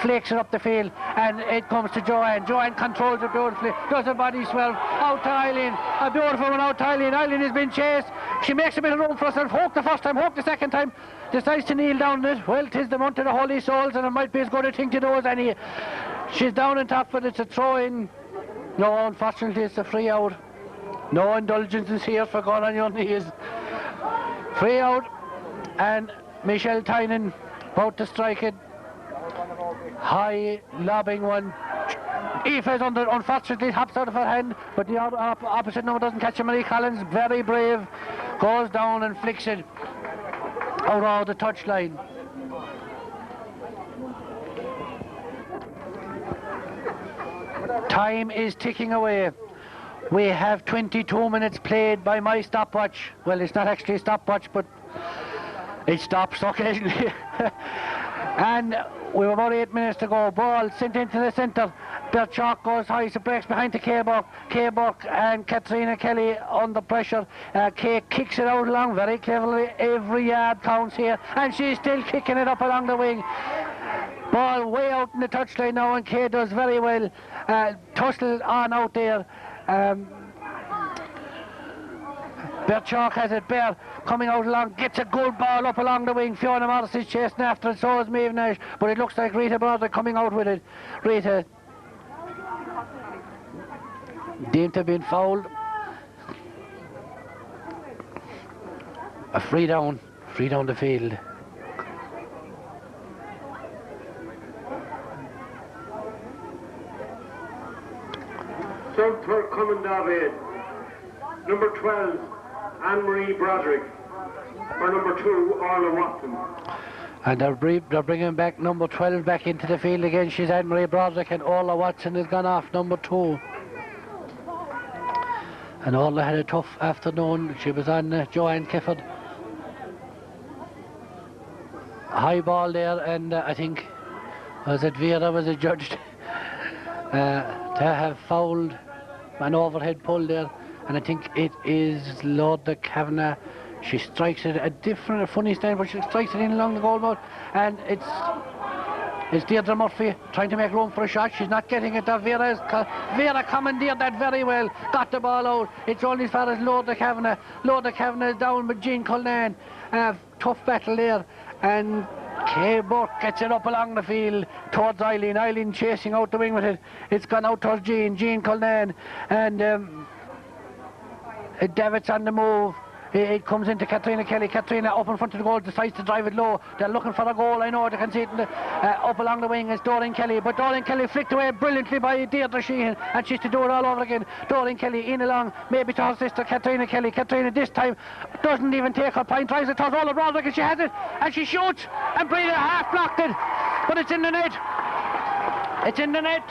C: flakes it up the field, and it comes to Joanne. Joanne controls it beautifully, does a body swerve, out to Eileen, a beautiful one out to Eileen. Eileen has been chased, she makes a bit of room for herself, hooked the first time, hooked the second time, decides to kneel down in it. Well, 'tis the month of the Holy Souls, and it might be as good a thing to do as any. She's down on top, but it's a throw-in. No, unfortunately it's a free out. No indulgences here for going on your knees. Free out, and Michelle Tynan about to strike it. High lobbing one. Aoife is under, unfortunately hops out of her hand, but the opposite number doesn't catch it. Marie Collins, very brave, goes down and flicks it out of the touchline. Time is ticking away. We have 22 minutes played by my stopwatch. Well, it's not actually a stopwatch, but it stops occasionally. And we have about 8 minutes to go. Ball sent into the centre. Birchak goes high, so breaks behind to Kay Burke and Katrina Kelly under pressure. Kay kicks it out along very cleverly. Every yard counts here, and she's still kicking it up along the wing. Ball way out in the touchline now, and Kay does very well. Tussle on out there. Birchak has it bare, coming out along, gets a good ball up along the wing. Fiona Morris is chasing after it, so is Maeve Nash, but it looks like Rita Broderick coming out with it. Rita deemed to have been fouled. A free down the field.
E: South Turk coming David. Number 12, Anne-Marie Broderick. Or number 2, Orla Watson.
C: And they're bringing back number 12 back into the field again. She's Anne-Marie Broderick, and Orla Watson has gone off, number 2. And Orla had a tough afternoon. She was on Joanne Clifford. High ball there, and I think, was it Vera was adjudged to have fouled an overhead pull there, and I think it is Lorda Kavanagh. She strikes it a funny stand, but she strikes it in along the goal mouth, and it's Deirdre Murphy trying to make room for a shot. She's not getting it. Vera commandeered that very well, got the ball out. It's only as far as Lorda Kavanagh. Lorda Kavanagh is down with Jean Cullinan. Tough battle there, and Kay Burke gets it up along the field towards Eileen. Eileen chasing out the wing with it. It's gone out towards Jean Cullinan, and Davitts on the move. It comes into Katrina Kelly. Katrina up in front of the goal, decides to drive it low. They're looking for a goal, I know, they can see it in the, up along the wing is Doreen Kelly, but Doreen Kelly flicked away brilliantly by Deirdre Sheehan, and she's to do it all over again. Doreen Kelly in along, maybe to her sister Katrina Kelly. Katrina this time doesn't even take her point, tries it towards Orla Broderick, and she has it, and she shoots, and Breda half blocked it, but it's in the net. It's in the net.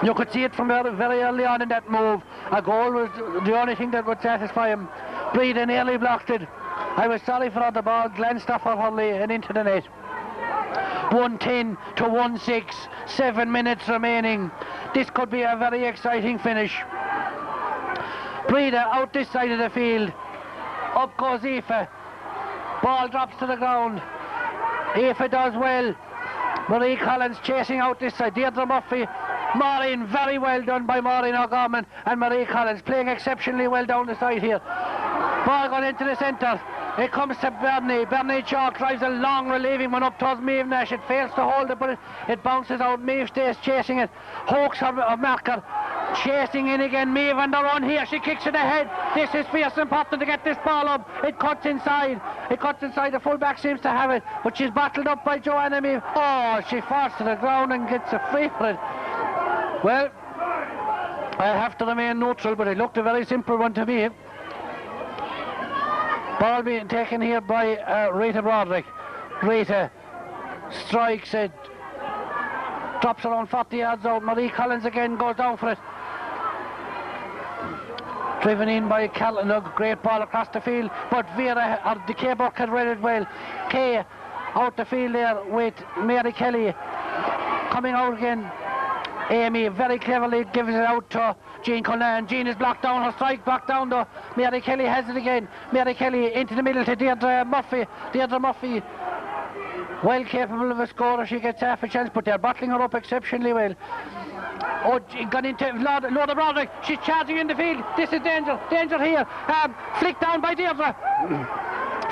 C: You could see it from very early on in that move. A goal was the only thing that would satisfy him. Breda nearly blocked it. I was sorry for her. The ball glanced off her hurley and into the net. 1-10 to 1-6. 7 minutes remaining. This could be a very exciting finish. Breda out this side of the field. Up goes Aoife. Ball drops to the ground. Aoife does well. Marie Collins chasing out this side. Deirdre Murphy. Maureen, very well done by Maureen O'Gorman, and Marie Collins playing exceptionally well down the side here. Ball going into the centre. It comes to Bernie. Bernie Chalk drives a long relieving one up towards Maeve Nash. It fails to hold it, but it bounces out. Maeve stays chasing it. Hawks her marker. Chasing in again. Maeve on the run here. She kicks it ahead. This is fierce important to get this ball up. It cuts inside. The fullback seems to have it, but she's bottled up by Joanna Maeve. Oh, she falls to the ground and gets a free for it. Well, I have to remain neutral, but it looked a very simple one to me. Ball being taken here by Rita Broderick. Rita strikes it, drops around 40 yards out. Marie Collins again goes down for it. Driven in by Callanug, great ball across the field, but Kay Burke had read it well. Kay out the field there with Mary Kelly coming out again. Amy very cleverly gives it out to Jean Cullen. Jean is blocked down, her strike blocked down though. Mary Kelly has it again. Mary Kelly into the middle to Deirdre Murphy. Deirdre Murphy, well capable of a score if she gets half a chance, but they're bottling her up exceptionally well. Oh, gone into Lord Broderick. She's charging in the field. This is danger here. Flicked down by Deirdre.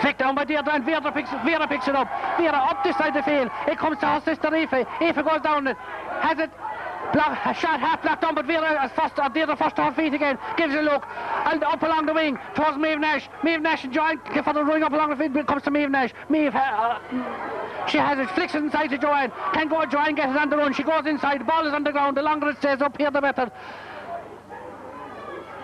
C: Flicked down by Deirdre, and Vera picks it up. Vera up this side of the field. It comes to her sister Aoife. Aoife goes down it. Has it. A shot half blocked down, but Deirdre first to her feet again. Gives it a look. And up along the wing towards Maeve Nash. Maeve Nash and Joanne for the running up along the field. It comes to Maeve Nash. Maeve, she has it. Flicks it inside to Joanne. Can go. Joanne gets it on the run. She goes inside. The ball is on the ground. The longer it stays up here, the better.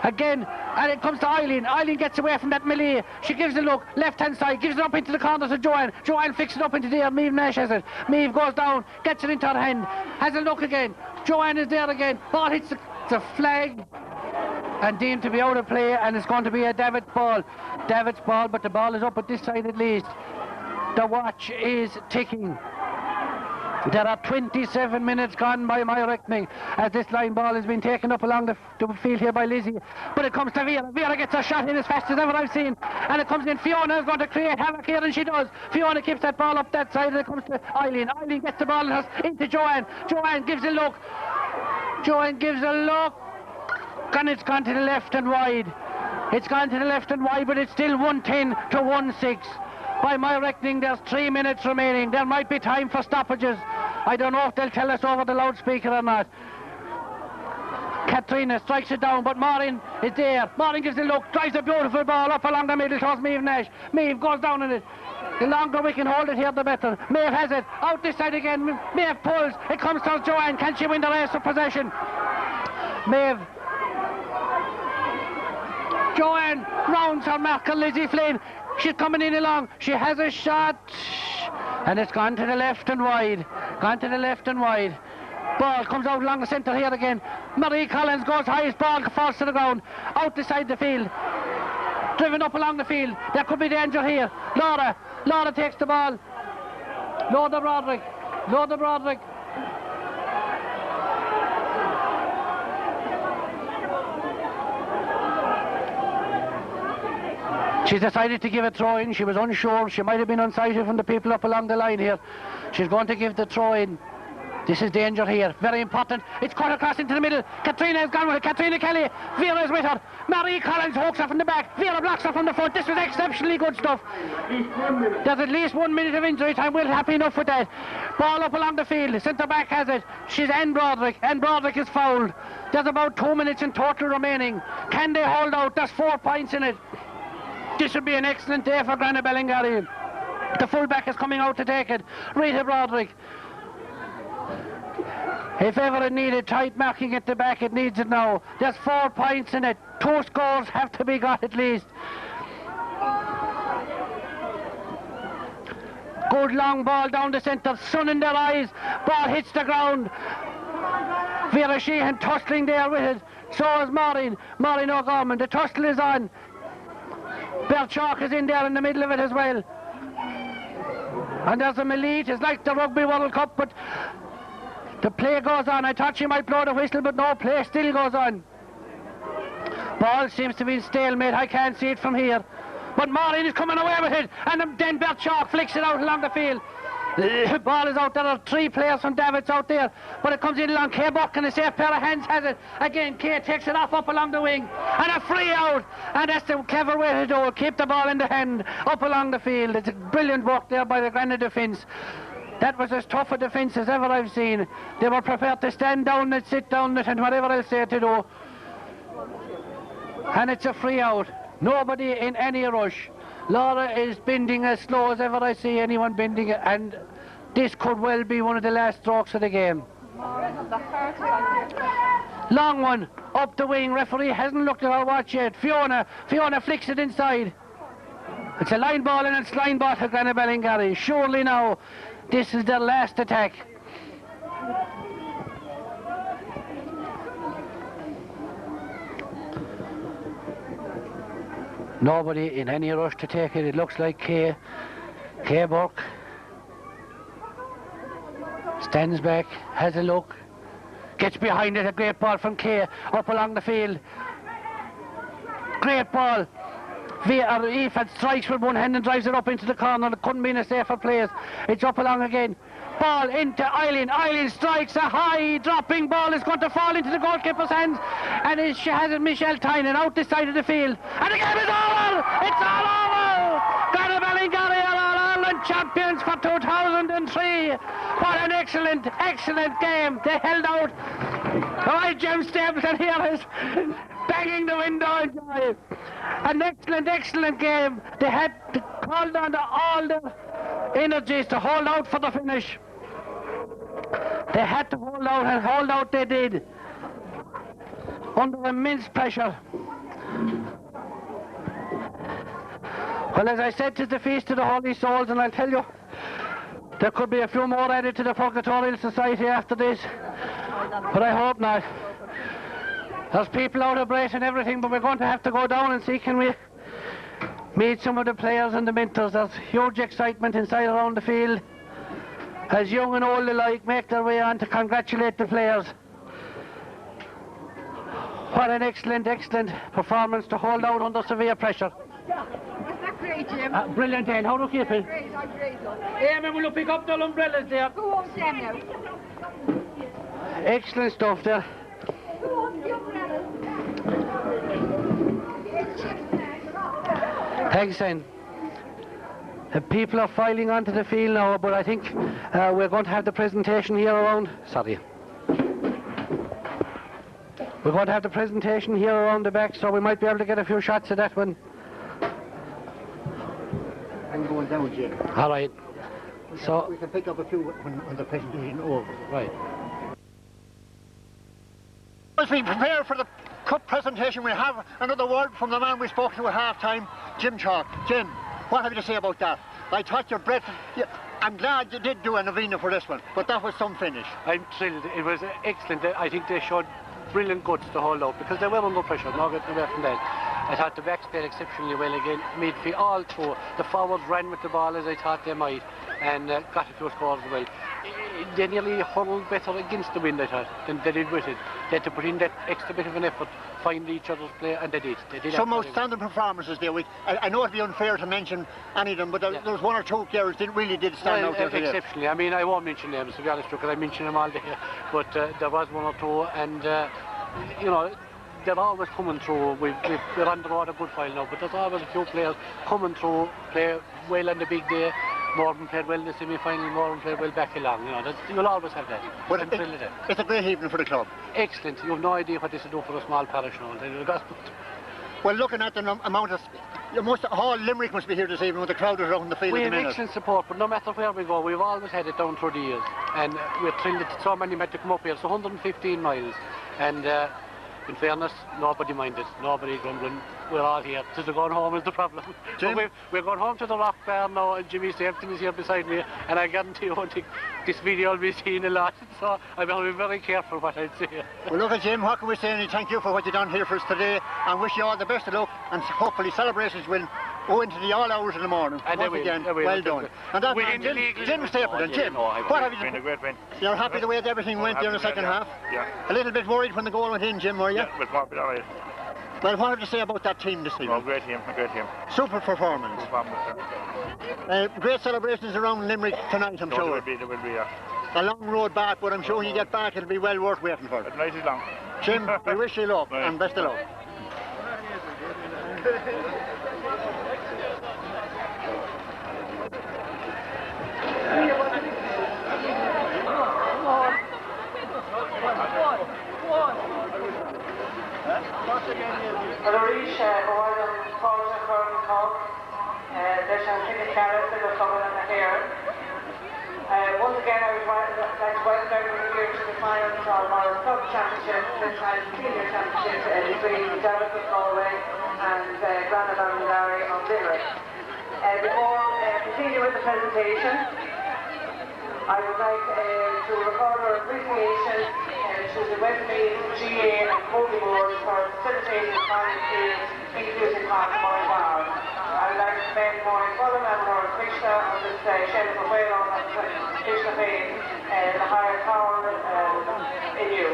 C: Again, and it comes to Eileen. Eileen gets away from that melee. She gives a look, left hand side, gives it up into the corner to Joanne. Joanne flicks it up into the air. Maeve Nash has it. Maeve goes down, gets it into her hand, has a look again. Joanne is there again. Ball hits the flag and deemed to be out of play, and it's going to be a Davitts ball. Davitts ball, but the ball is up at this side at least. The watch is ticking. There are 27 minutes gone by my reckoning as this line ball has been taken up along the field here by Lizzie. But it comes to Vera. Vera gets a shot in as fast as ever I've seen. And it comes in. Fiona is going to create havoc here, and she does. Fiona keeps that ball up that side, and it comes to Eileen. Eileen gets the ball into Joanne. Joanne gives a look. Joanne gives a look. And it's gone to the left and wide. It's gone to the left and wide, but it's still 110 to 1-6. By my reckoning, there's 3 minutes remaining. There might be time for stoppages. I don't know if they'll tell us over the loudspeaker or not. Katrina strikes it down, but Maureen is there. Maureen gives a look, drives a beautiful ball up along the middle towards Maeve Nash. Maeve goes down in it. The longer we can hold it here, the better. Maeve has it. Out this side again. Maeve pulls. It comes towards Joanne. Can she win the race of possession? Maeve. Joanne rounds her mark on Lizzie Flynn. She's coming in along. She has a shot. And it's gone to the left and wide. Gone to the left and wide. Ball comes out along the centre here again. Marie Collins goes highest. Ball falls to the ground. Out the side of the field. Driven up along the field. There could be danger here. Laura takes the ball. Lorda Broderick. She's decided to give a throw in. She was unsure. She might have been unsighted from the people up along the line here. She's going to give the throw in. This is danger here. Very important. It's cut across into the middle. Katrina has gone with it. Katrina Kelly. Vera is with her. Marie Collins hooks her from the back. Vera blocks her from the front. This was exceptionally good stuff. There's at least 1 minute of injury time. We're happy enough with that. Ball up along the field. Centre back has it. She's Anne Broderick. Anne Broderick is fouled. There's about 2 minutes in total remaining. Can they hold out? There's 4 points in it. This would be an excellent day for Granagh Ballingarry. The fullback is coming out to take it. Rita Broderick. If ever it needed tight marking at the back, it needs it now. There's 4 points in it. 2 scores have to be got at least. Good long ball down the centre. Sun in their eyes. Ball hits the ground. Vera Sheehan tussling there with it. So is Maureen O'Gorman. The tussle is on. Bert Chalk is in there in the middle of it as well. And there's a melee. It's like the Rugby World Cup, but the play goes on. I thought she might blow the whistle, but no, play still goes on. Ball seems to be stalemate. I can't see it from here. But Maureen is coming away with it. And then Bert Chalk flicks it out along the field. The ball is out. There are 3 players from Davitts out there, but it comes in along. Kay Buck and a safe pair of hands has it. Again, Kay takes it off up along the wing, and a free out. And that's the clever way to do it. Keep the ball in the hand up along the field. It's a brilliant work there by the Granagh defence. That was as tough a defence as ever I've seen. They were prepared to stand down and sit down and whatever else they had to do. And it's a free out. Nobody in any rush. Laura is bending as slow as ever I see anyone bending, and this could well be one of the last strokes of the game. Long one up the wing. Referee hasn't looked at her watch yet. Fiona flicks it inside. It's a line ball, and it's line ball to Granagh Ballingarry. Surely now this is their last attack. Nobody in any rush to take it. It looks like Kay Burke stands back, has a look. Gets behind it, a great ball from Kay, up along the field. Great ball. Ethan strikes with one hand and drives it up into the corner. It couldn't be in a safer place. It's up along again. Ball into Eileen. Eileen strikes a high dropping ball. It's going to fall into the goalkeeper's hands. And she has it, Michelle Tynan, out this side of the field. And the game is over! It's all over! Granagh Ballingarry are all Ireland champions for 2003. What an excellent, excellent game. They held out. Oh, Jim Stapleton here is banging the window in joy. An excellent, excellent game. They had to call on all the energies to hold out for the finish. They had to hold out, and hold out they did. Under immense pressure. Well, as I said, 'tis the Feast of the Holy Souls, and I'll tell you, there could be a few more added to the Purgatorial Society after this. But I hope not. There's people out of breath and everything, but we're going to have to go down and see can we meet some of the players and the mentors. There's huge excitement inside around the field as young and old alike make their way on to congratulate the players. What an excellent, excellent performance to hold out under severe pressure.
F: Was that great, Jim?
C: Brilliant, Anne. How do you keep it?
F: Great, I'm great.
C: Eamon, will you pick up the umbrellas there?
F: Go home, Sam, now.
C: Excellent stuff there.
F: Go home, the umbrellas.
C: Thanks, Anne. The people are filing onto the field now, but I think we're going to have the presentation here around. Sorry. We're going to have the presentation here around the back, so we might be able to get a few shots of that one.
D: I'm going down, Jim.
C: All right. So
D: we can pick up a few when the presentation is over.
C: Right.
D: As we prepare for the cup presentation, we have another word from the man we spoke to at half-time, Jim Chalk. Jim, what have you to say about that? I thought your breath... I'm glad you did do a novena for this one, but that was some finish.
C: I'm thrilled. It was excellent. I think they showed brilliant guts to hold out because they were under pressure, no getting away from that. I thought the backs played exceptionally well again. Midfield all through. The forwards ran with the ball as I thought they might and got a few scores as well. They nearly hurled better against the wind, I thought, than they did with it. They had to put in that extra bit of an effort, find each other's play, and they did.
D: Some outstanding performances there. I know it'd be unfair to mention any of them, but there was one or two players that really did stand out there today.
C: Exceptionally. I mean, I won't mention names, to be honest, because I mention them all day. But there was one or two, and, you know, they're always coming through. We're on the road a good while now, but there's always a few players coming through, play well on the big day. Morgan played well in the semi-final, Morgan played well back along. You know, you'll always have that.
D: But it's a great evening for the club.
C: Excellent. You have no idea what this will do for a small parish now.
D: Well, looking at the amount of... All Limerick must be here this evening with the crowd around the field.
C: We have excellent support, but no matter where we go, we've always had it down through the years. And we're thrilled that so many met to come up here. It's 115 miles. And in fairness, nobody minded, nobody grumbling. We're all here. Just going home is the problem. We're going home to the Rock Bar now, and Jimmy Stapleton is here beside me, and I guarantee you this video will be seen a lot, so I'm going to be very careful what I say.
D: Well, look at Jim, what can we say? And thank you for what you've done here for us today, and wish you all the best of luck, and hopefully celebrations will go into the all hours of the morning.
C: And
D: once again, well done. And that's Jim Stapleton. Jim, what have you done?
E: It's been a great win.
D: You're happy the way that everything went there in the second half?
E: Yeah.
D: A little bit worried when the goal went in, Jim, were you?
E: Yeah, but more all right.
D: Well, what have you to say about that team this evening?
E: Oh, great team, great team.
D: Super performance. Great celebrations around Limerick tonight, I'm sure.
E: There will be, yeah.
D: A long road back, but I'm sure when you get back, it'll be well worth waiting for.
E: The night is long.
D: Jim, we wish you luck, and best of luck.
G: Larish, Owen, Paulson, Curtin, Cock, there's some ticket carrots that are coming in the hair. Once again, I would like to welcome everyone here to the finals of our club championship, this time senior championship between Davitts Camogie and Granagh Ballingarry of Limerick. Before continuing with the presentation, I would like to record our appreciation to the Westmeath GA and Camogie Board for facilitating the final games, including Morin Bar. I would like to commend Morin Fulham and Morin Krishna on this shed of a whale on Krishna Payne, the higher power in you.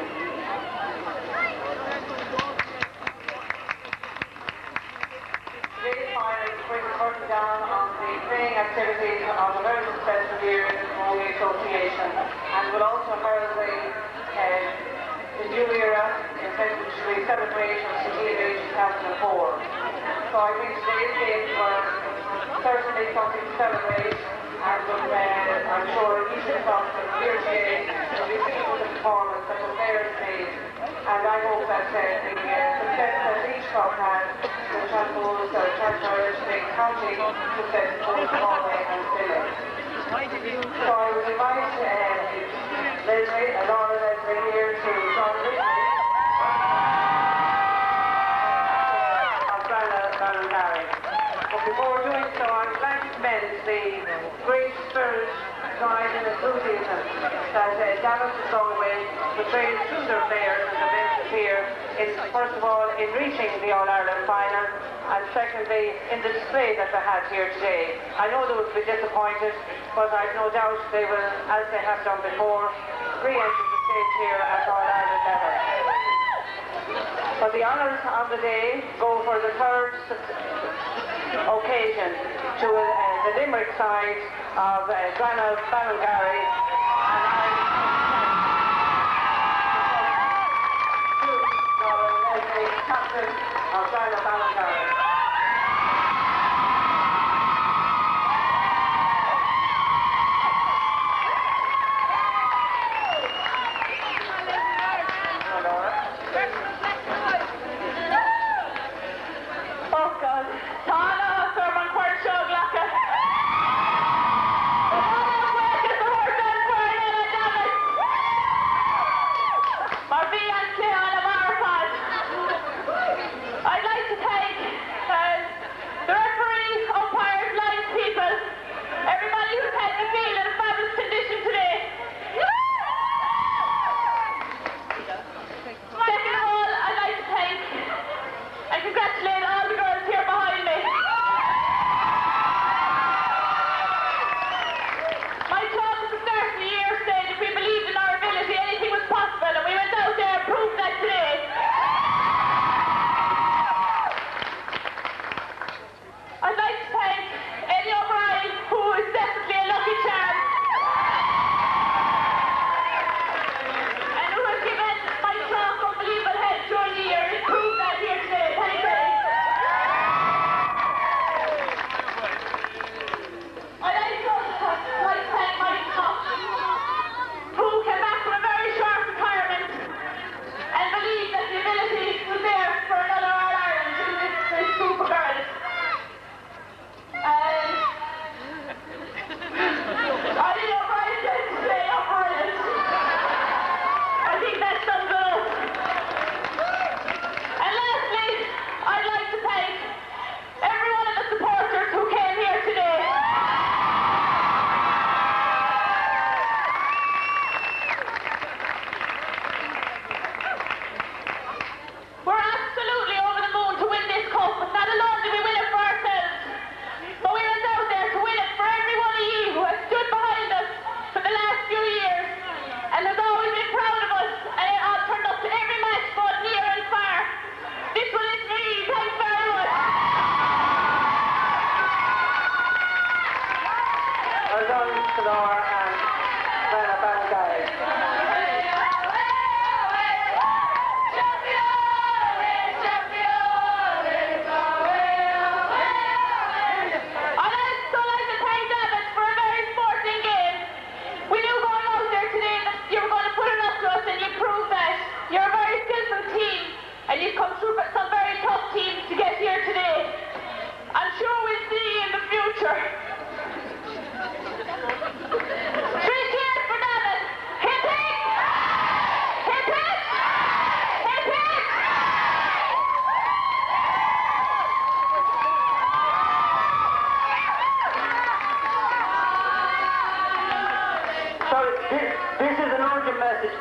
G: the celebration of the Limerick 2004. So I think today's games were certainly something to celebrate, and I'm sure each of us here today will be pleased with the performance that the players made, and I hope that the success that each club had will transfer to the county success both Galway and Limerick. So I would invite Leslie and Laura Leslie here to join with me of Granagh Ballingarry. But before doing so, I would like to commend the great spirit, pride and enthusiasm that Davitts Camogie portrays through their players and the benches here, first of all in reaching the All-Ireland final, and secondly in the display that they had here today. I know they would be disappointed, but I've no doubt they will, as they have done before, re-enter the stage here at All-Ireland level. But the honours of the day go for the third occasion to the Limerick side of Granagh Ballingarry, and I'm the captain of Granagh Ballingarry.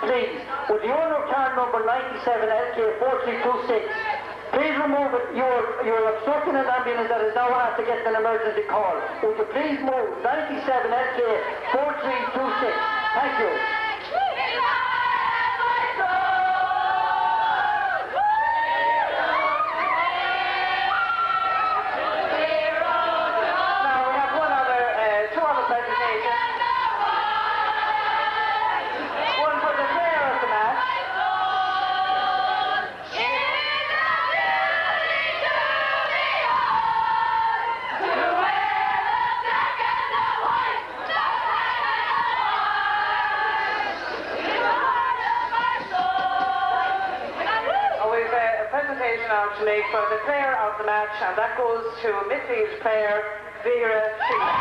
H: Please, would the owner of car number 97 LK 4326 please remove it? You're obstructing an ambulance that is now asked to get an emergency call. Would you please move 97 LK 4326? Thank you.
G: Yeah! presentation now to make for the player of the match, and that goes to midfield player Vera Sheehan.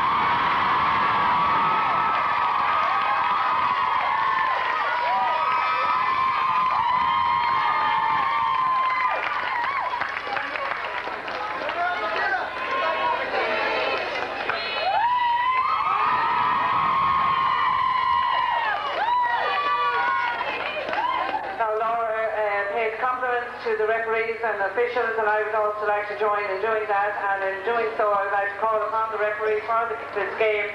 G: To the referees and officials, and I would also like to join in doing that, and in doing so I would like to call upon the referee for this game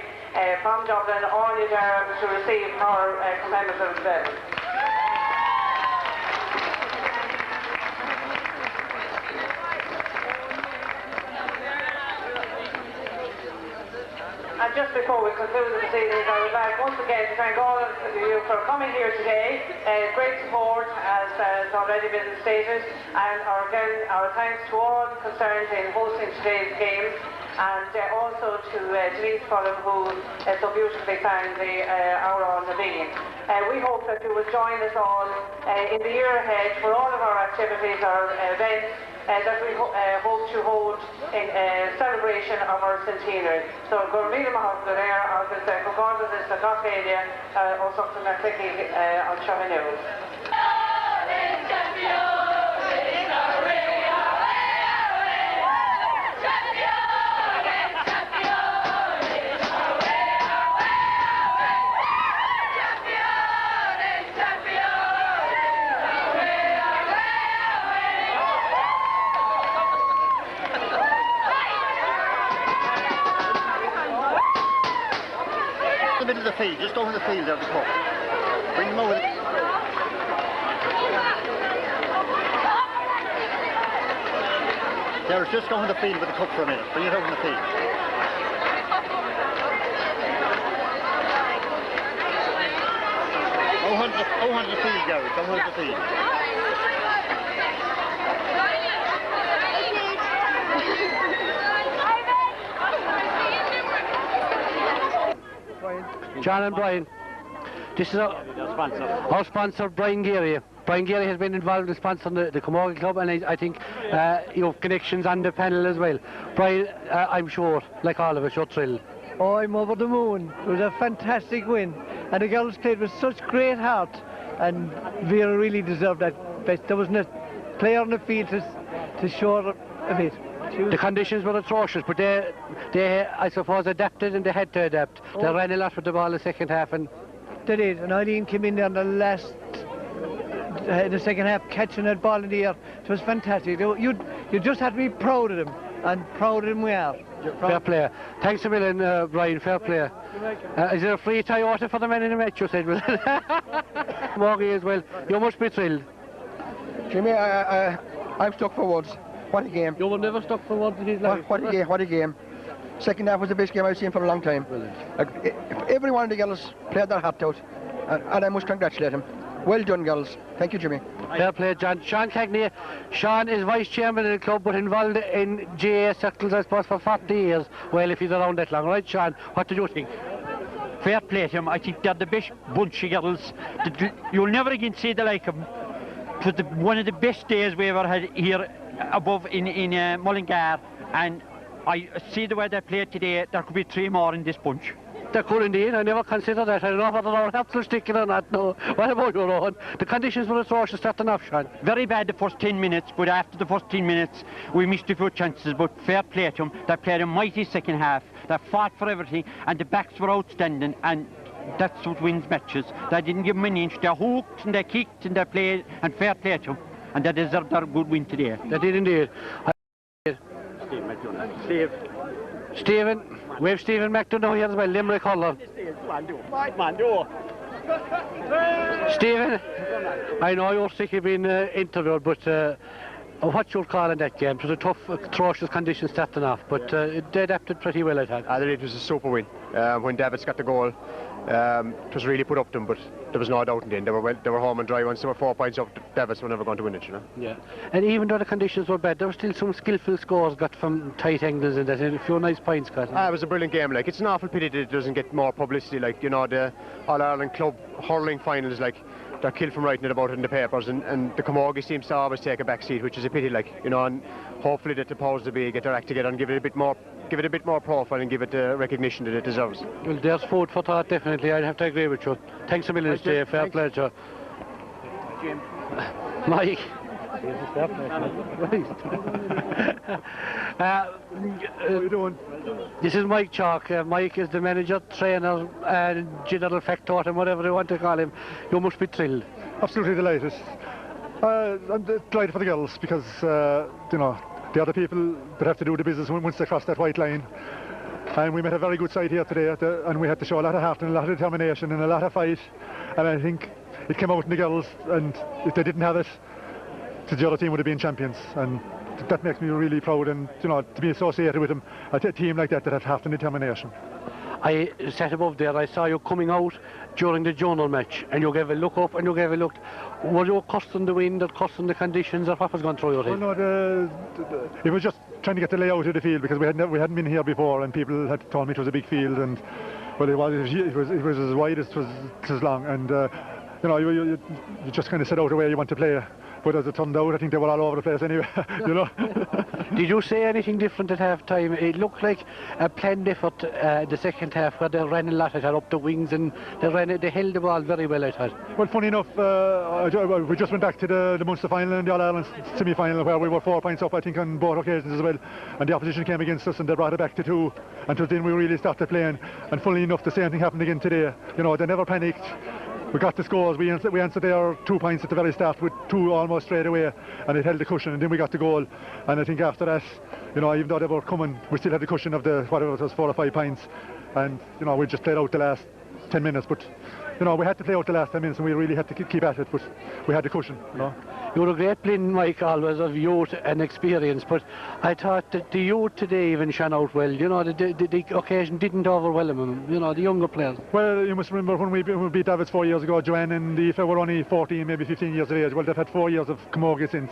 G: from Dublin, Orly Durham, to receive our commemorative bell. And just before we conclude the proceedings, I would like once again to thank all of you for coming here today. Great support, as has already been stated, and our thanks to all concerned in hosting today's games, and also to Denise Fulham, who so beautifully sang the Hour on the Bean. We hope that you will join us all in the year ahead for all of our activities, our events, that we hope to hold in celebration of our centenary. So, Gormila Mahogany there, agus Gorgordas is the Gothalia, or something that's like on Chaminou.
D: The middle of the field, just over the field of the cup. Bring them over. There's just going to the field with the cup for a minute. Bring it over the field. Over the field, Gary. Come over the field.
C: John and Brian, this is our sponsor, Brian Geary. Brian Geary has been involved in sponsoring the Camogie Club, and I think you have connections on the panel as well. Brian, I'm sure, like all of us, you're thrilled.
B: Oh, I'm over the moon. It was a fantastic win, and the girls played with such great heart, and Vera really deserved that best. There wasn't a player on the field to show a bit.
C: The conditions were atrocious, but they I suppose, adapted, and they had to adapt. They ran a lot with the ball in the second half, and
B: they did. And Eileen came in there in the second half, catching that ball in the air. It was fantastic. You just had to be proud of them, and proud of them we are.
C: Fair play. Thanks a million, Brian. Fair play. Is there a free Toyota for the men in the match, you said? Morgie as well. You must be thrilled.
I: Jimmy, I'm stuck for words. What a game.
C: You were never stuck for words in his life.
I: What a game. Second half was the best game I've seen for a long time. Every one of the girls played their heart out, and I must congratulate them. Well done, girls. Thank you, Jimmy.
C: Fair play, John. Sean Cagney. Sean is vice chairman of the club, but involved in GA circles, I suppose, for 40 years. Well, if he's around that long. Right, Sean? What did you think?
J: Fair play to him. I think they're the best bunch of girls. You'll never again see the like of them. It was one of the best days we ever had here above in Mullingar, and I see the way they played today. There could be 3 more in this bunch.
C: There could indeed. I never considered that. I don't know whether our hearts are sticking or not. No. What about your own? The conditions were atrocious starting off, Sean.
J: Very bad the first 10 minutes, but after the first 10 minutes we missed a few chances, but fair play to them. They played a mighty second half. They fought for everything, and the backs were outstanding, and that's what wins matches. They didn't give them an inch. They hooked and they kicked and they played, and fair play to them. And they deserved their good win today.
C: They did indeed. Stephen, we have Stephen McDonough here as well, Limerick hurler. Stephen, I know you're sick of being interviewed, but what's your call in that game? It was a tough, atrocious condition starting off, but they adapted pretty well, I thought.
K: It was a super win. When Davitts got the goal, it was really put up to them, but there was no doubt in the end. They were home and dry. Once they were 4 points up, Davitts were never going to win it, you know.
C: Yeah, and even though the conditions were bad, there were still some skillful scores got from tight angles and that, and a few nice points got.
K: It was a brilliant game. Like, it's an awful pity that it doesn't get more publicity. Like, you know, the All-Ireland Club hurling finals, like, they're killed from writing it about it in the papers, and the Camogie seems to always take a back seat, which is a pity, like, you know, and hopefully that the powers that be get their act together and give it a bit more profile and give it the recognition that it deserves.
C: Well, there's food for thought, definitely. I'd have to agree with you. Thanks a million, Steve. Fair play to you. Mike. This is Mike Chalk. Mike is the manager, trainer, and general factotum, whatever you want to call him. You must be thrilled.
L: Absolutely delighted. I'm delighted for the girls because, you know, they are the people that have to do the business once they cross that white line. And we met a very good side here today, and we had to show a lot of heart and a lot of determination and a lot of fight. And I think it came out in the girls, and if they didn't have it, the other team would have been champions. And that makes me really proud, and, you know, to be associated with them, a team like that have heart and determination.
C: I sat above there, I saw you coming out during the journal match, and you gave a look up and you gave a look. Were you cursing the wind or cursing the conditions, or what was going through your head?
L: Well, no, it was just trying to get the layout of the field, because we hadn't been here before, and people had told me it was a big field, and well, it was as wide as it was long, and you know, you just kind of set out the way you want to play. But as it turned out, I think they were all over the place anyway, you know.
C: Did you say anything different at half time? It looked like a planned effort the second half, where they ran a lot, I thought, up the wings, and they held the ball very well, I thought.
L: Well, funny enough, we just went back to the Munster final and the All-Ireland semi-final, where we were 4 points up, I think, on both occasions as well. And the opposition came against us and they brought it back to 2. Until then we really started playing. And funnily enough, the same thing happened again today. You know, they never panicked. We got the scores. We answered their 2 points at the very start with 2 almost straight away, and it held the cushion, and then we got the goal. And I think after that, you know, even though they were coming, we still had the cushion of the, whatever it was, 4 or 5 points. And, you know, we just played out the last 10 minutes. But, you know, we had to play out the last 10 minutes, and we really had to keep at it, but we had the cushion, you know.
C: You were a great blend, Mike, always, of youth and experience, but I thought that the youth today even shone out well. You know, the occasion didn't overwhelm them, you know, the younger players.
L: Well, you must remember when we beat Davitts 4 years ago, Joanne and Aoife were only 14, maybe 15 years of age. Well, they've had 4 years of Camogie since.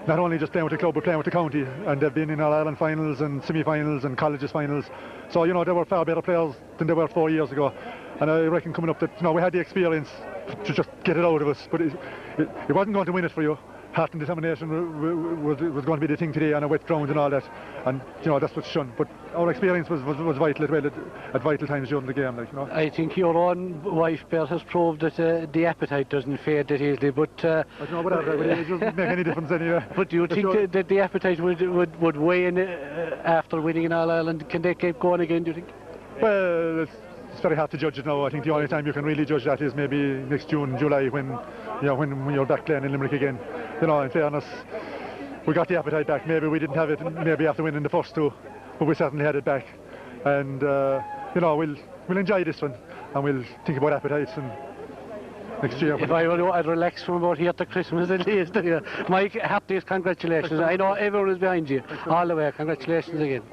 L: Not only just playing with the club, but playing with the county, and they've been in All-Ireland finals and semi-finals and colleges finals. So, you know, they were far better players than they were 4 years ago. And I reckon coming up that, you know, we had the experience to just get it out of us, but it wasn't going to win it for you. Heart and determination was going to be the thing today on a wet ground and all that, and, you know, that's what's shown. But our experience was vital as well at vital times during the game, like, you know.
C: I think your own wife, Bert, has proved that the appetite doesn't fade that easily, but I
L: don't know whatever, it doesn't make any difference anyway.
C: But do you think that the appetite would weigh in after winning in All-Ireland? Can they keep going again, do you think?
L: Well, it's very hard to judge it now. I think the only time you can really judge that is maybe next June, July, when, you know, when you're back playing in Limerick again. You know, in fairness, we got the appetite back. Maybe we didn't have it maybe after winning the first 2, but we certainly had it back. And you know, we'll enjoy this one, and we'll think about appetites and next year.
C: If I were, I'd relax from about here to Christmas at least. Mike, happiest congratulations. I know everyone is behind you all the way. Congratulations again.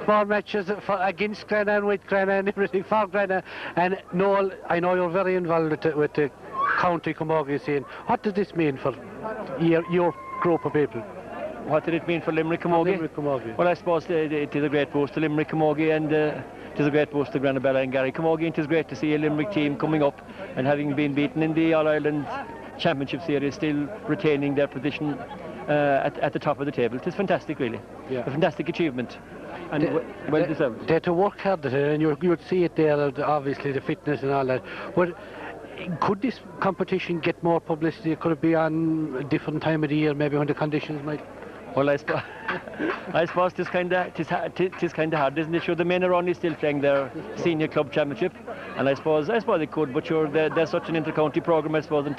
C: More matches against Granagh and with Granagh and everything for Granagh. And Noel, I know you're very involved with the county Camogie scene. What does this mean for your group of people?
M: What did it mean for Limerick Camogie?
C: Limerick Camogie.
M: Well, I suppose it is a great boost to Limerick Camogie, and it is a great boost to Granagh Ballingarry Camogie. And it is great to see a Limerick team coming up and having been beaten in the All-Ireland Championship Series, still retaining their position at the top of the table. It is fantastic, really. Yeah. A fantastic achievement. And well deserved.
C: They had to work hard at it, and you would see it there, obviously, the fitness and all that. But could this competition get more publicity? Could it be on a different time of the year, maybe when the conditions might?
M: Well, I suppose it's kind of hard, isn't it? Sure, the men are only still playing their senior club championship, and I suppose they could, but sure, there's such an inter-county programme, I suppose, it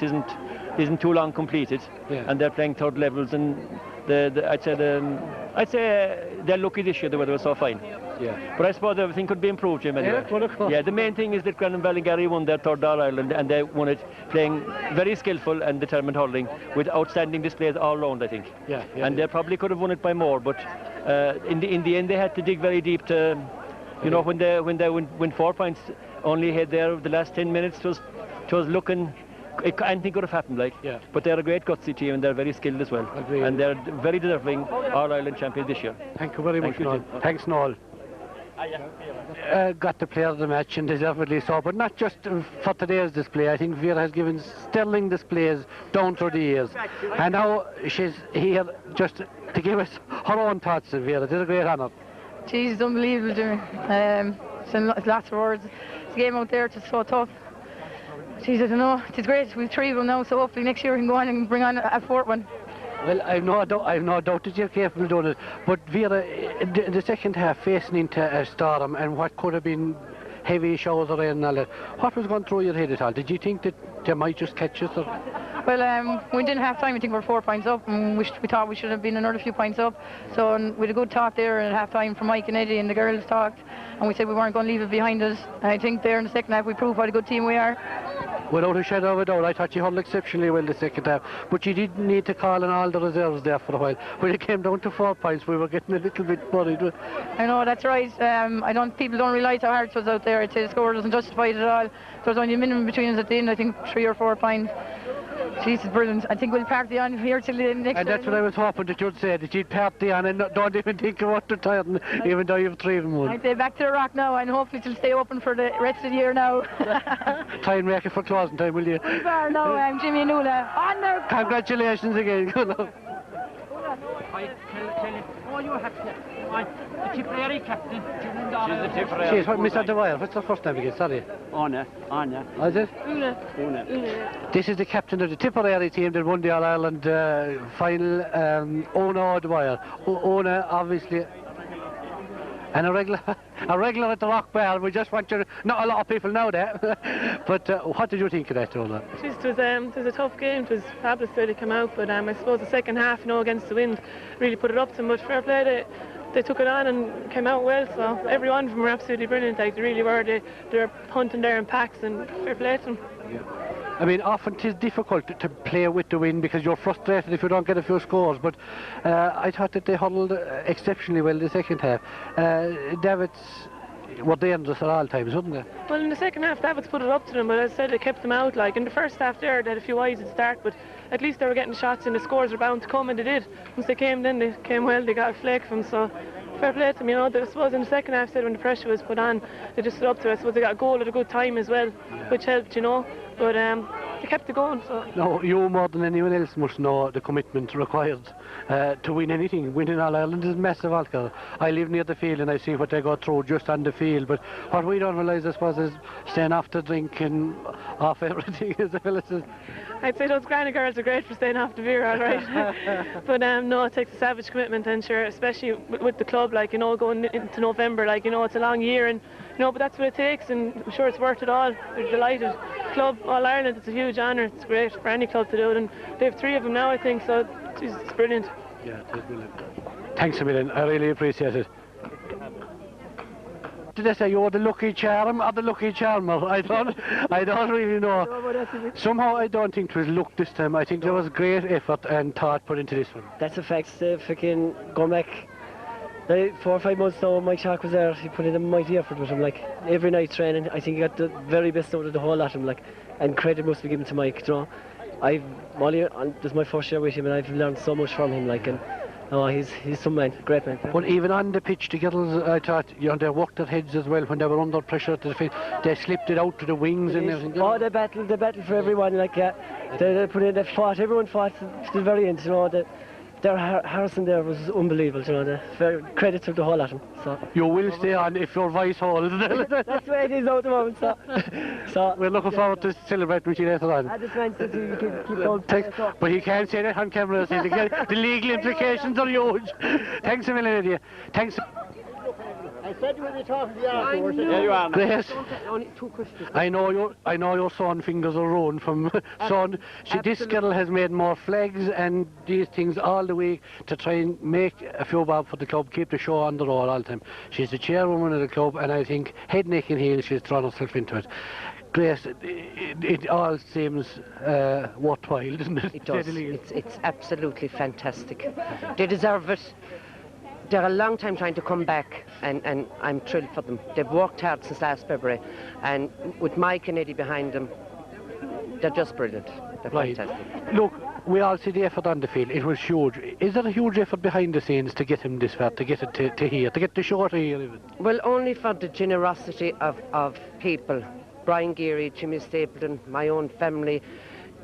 M: isn't too long completed, yeah. And they're playing third levels, and I'd say they're lucky this year the weather was so fine. Yeah. But I suppose everything could be improved, Jim, anyway. Yeah, the main thing is that Granagh Ballingarry won their third All-Ireland, and they won it playing very skillful and determined hurling with outstanding displays all round, I think. Yeah, and they probably could have won it by more, but in the end they had to dig very deep to, you know, when they win 4 points, only had there the last 10 minutes, it was looking. Anything could have happened, like. Yeah. But they're a great gutsy team, and they're very skilled as well. Agreed. And they're very deserving All-Ireland champions this year.
C: Thank you very much, Noel. Thanks, Noel. got the player of the match, and deservedly so, but not just for today's display. I think Vera has given sterling displays down through the years, and now she's here just to give us her own thoughts. Vera, it is a great honour.
N: Jeez, it's unbelievable, Jimmy. It's lots of words. It's a game out there, it's just so tough. Jeez, I don't know. It's great. We've 3 of them now, so hopefully next year we can go on and bring on a 4th one.
C: Well, I've no doubt that you're capable of doing it. But Vera, in the second half, facing into a storm and what could have been heavy showers of rain and all that, what was going through your head at all? Did you think that they might just catch us? Or?
N: Well, we didn't have time. I think we were 4 points up, and we thought we should have been another few points up. So we had a good talk there at half time from Mike and Eddie, and the girls talked, and we said we weren't going to leave it behind us. And I think there in the second half we proved what a good team we are.
C: Without a shadow of a doubt, I thought you hurled exceptionally well the second half, but you did need to call on all the reserves there for a while. When it came down to 4 points, we were getting a little bit worried.
N: I know, that's right. People don't realise how hard it was out there. I'd say the score doesn't justify it at all. There was only a minimum between us at the end, I think 3 or 4 points. Jeez, it's brilliant. I think we'll party on here till the next.
C: And that's what I was hoping that you'd say, that you'd party on and don't even think about retiring, even though you've 3 of them.
N: I'd say back to the rock now, and hopefully it'll stay open for the rest of the year now.
C: Try and make it for closing time, will you?
N: We are now, Jimmy and Ula. On there.
C: Congratulations again. Good luck.
J: The Tipperary captain.
C: She's what, Miss Adewire. What's her first name again? Sorry.
J: Anna.
C: Is it?
J: Una.
C: This is the captain of the Tipperary team that won the All-Ireland final, Ona Adewire. Ona, obviously, and a regular at the Rock Bar. We just want you, not a lot of people know that, but what did you think of that, Ona?
O: It was a tough game. It was fabulous the way they came out, but I suppose the second half, against the wind, really put it up to them. But fair play, they took it on and came out well. So every one of them were absolutely brilliant. Like they really were. They were hunting there in packs, and fair play to them.
C: Yeah. I mean, often it is difficult to play with the wind because you're frustrated if you don't get a few scores, but I thought that they hurled exceptionally well the second half. Davitts were dangerous at all times, wouldn't they?
O: Well, in the second half, Davitts put it up to them, but as I said, they kept them out. Like in the first half there, they had a few eyes at start, but at least they were getting shots and the scores were bound to come, and they did. Once they came, then they came well, they got a flake from them, so fair play to them, I suppose in the second half, when the pressure was put on, they just stood up to it. I suppose they got a goal at a good time as well, which helped, but they kept it going. So.
C: No, you more than anyone else must know the commitment required to win anything. Winning All-Ireland is massive, Alcar. I live near the field and I see what they go through just on the field, but what we don't realise, I suppose, is staying off the drink and off everything, as the fella says.
O: I'd say those Granagh girls are great for staying off the beer, all right. But no, it takes a savage commitment, and sure, especially with the club, going into November, it's a long year, and but that's what it takes, and I'm sure it's worth it all. They're delighted. Club All Ireland, it's a huge honour. It's great for any club to do it, and they have 3 of them now, I think. So it's brilliant.
C: Yeah, it is brilliant. Thanks a million. I really appreciate it. Did they say you're the lucky charm or the lucky charmer? I don't really know. Somehow I don't think it was luck this time. I think there was great effort and thought put into this one.
P: That's a fact. Fucking going back 4 or 5 months now, Mike Shark was there. He put in a mighty effort with him. Every night training, I think he got the very best out of the whole lot of him. And credit must be given to Mike. This is my first year with him, and I've learned so much from him. He's some man, great man.
C: But even on the pitch, the girls, I thought, they worked their heads as well when they were under pressure to the field. They slipped it out to the wings and everything.
P: Oh, they battled for everyone. They put in, they fought. Everyone fought to the very end. Their Harrison there was unbelievable. Credit to the whole lot of them. So
C: you will stay on if your voice holds.
P: That's the way it is now at the moment. So
C: we're looking forward to celebrating with you later on.
P: I just want to keep going.
C: But he can't say that on camera. The legal implications are huge. Thanks a million, Eddie. Thanks.
D: I said you would be talking to the afterwards.
C: Yeah, you are. Grace, I know your son fingers are ruined from son. This girl has made more flags and these things all the way to try and make a few bob for the club, keep the show on the road all the time. She's the chairwoman of the club, and I think head, neck and heels she's thrown herself into it. Grace, it all seems worthwhile, doesn't it?
Q: It does. It's absolutely fantastic. They deserve it. They're a long time trying to come back, and I'm thrilled for them. They've worked hard since last February, and with Mike and Eddie behind them, they're just brilliant. They're fantastic.
C: Look, we all see the effort on the field. It was huge. Is there a huge effort behind the scenes to get him this far, to get it to here, to get the show to here even?
Q: Well, only for the generosity of people. Brian Geary, Jimmy Stapleton, my own family,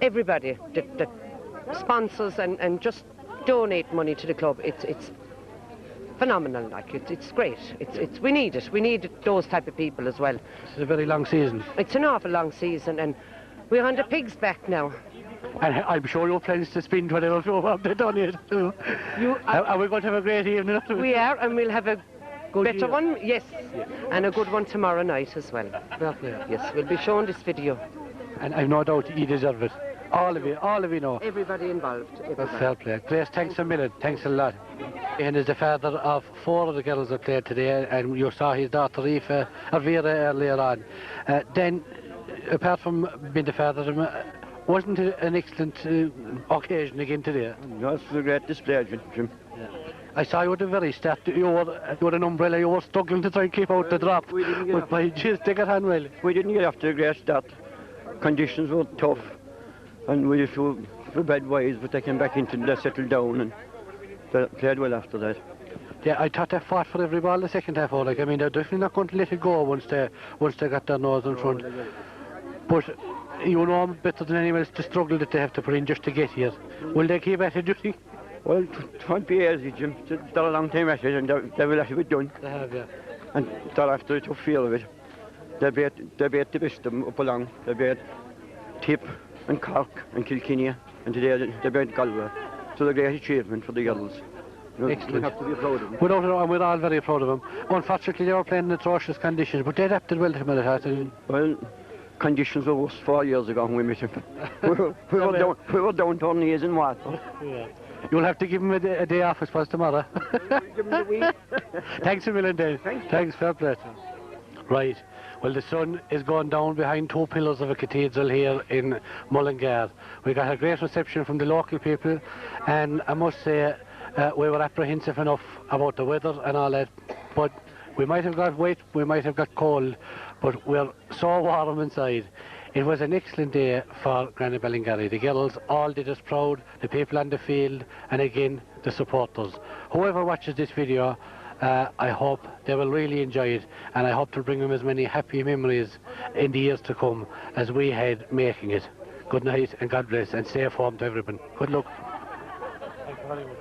Q: everybody that sponsors and just donate money to the club. It's phenomenal, like it's great. We need it. We need those type of people as well.
C: It's a very long season.
Q: It's an awful long season, and we're on the pigs back now.
C: And I'm sure your plans to spend whatever they've done it. Are we going to have a great evening?
Q: We are, and we'll have a better one, yes, and a good one tomorrow night as well. Yes, we'll be showing this video.
C: And I've no doubt you deserve it. All of you know.
Q: Everybody involved.
C: That's fair play. Grace, thanks a million. Thanks a lot. Ian is the father of 4 of the girls that played today, and you saw his daughter Vera earlier on. Then, apart from being the father of them, wasn't it an excellent occasion again today?
R: No, it was a great display, Jim.
C: Yeah. I saw you at the very start. You had an umbrella. You were struggling to try and keep out the drop. But by Jesus, they got on well.
R: We didn't get off to a great start. Conditions were tough, and we feel bad ways, but they came back into they settled down and they played well after that.
C: Yeah, I thought they fought for every ball the second half. Like, I mean, they're definitely not going to let it go once they got their nose in front. But you know better than anyone else the struggle that they have to put in just to get here. Will they keep at it, do you think?
R: Well, it won't be easy, Jim. They're a long time at it, and they will have to be done.
C: They have, yeah.
R: And they're after a tough feel of it. They beat the best of them up along. They beat Tip and Cork and Kilkenny, and today they beat Galway. So a great achievement for the girls.
C: Excellent.
R: We have to be proud of them.
C: Without a doubt, we're all very proud of them. Unfortunately, they were playing in atrocious conditions, but they adapted well to them, I thought.
R: Well, conditions were worse 4 years ago when we met them. we were down to our knees in water.
C: Yeah. You'll have to give him a day off, I suppose, tomorrow.
R: Give him a week.
C: Thanks a million, Dave. Thanks, fair play. Right. Well, the sun is going down behind 2 pillars of a cathedral here in Mullingar. We got a great reception from the local people, and I must say we were apprehensive enough about the weather and all that, but we might have got wet, we might have got cold, but we're so warm inside. It was an excellent day for Granagh Ballingarry. The girls all did us proud, the people on the field, and again, the supporters. Whoever watches this video, I hope they will really enjoy it, and I hope to bring them as many happy memories in the years to come as we had making it. Good night and God bless, and safe home to everyone. Good luck. Thank you very much.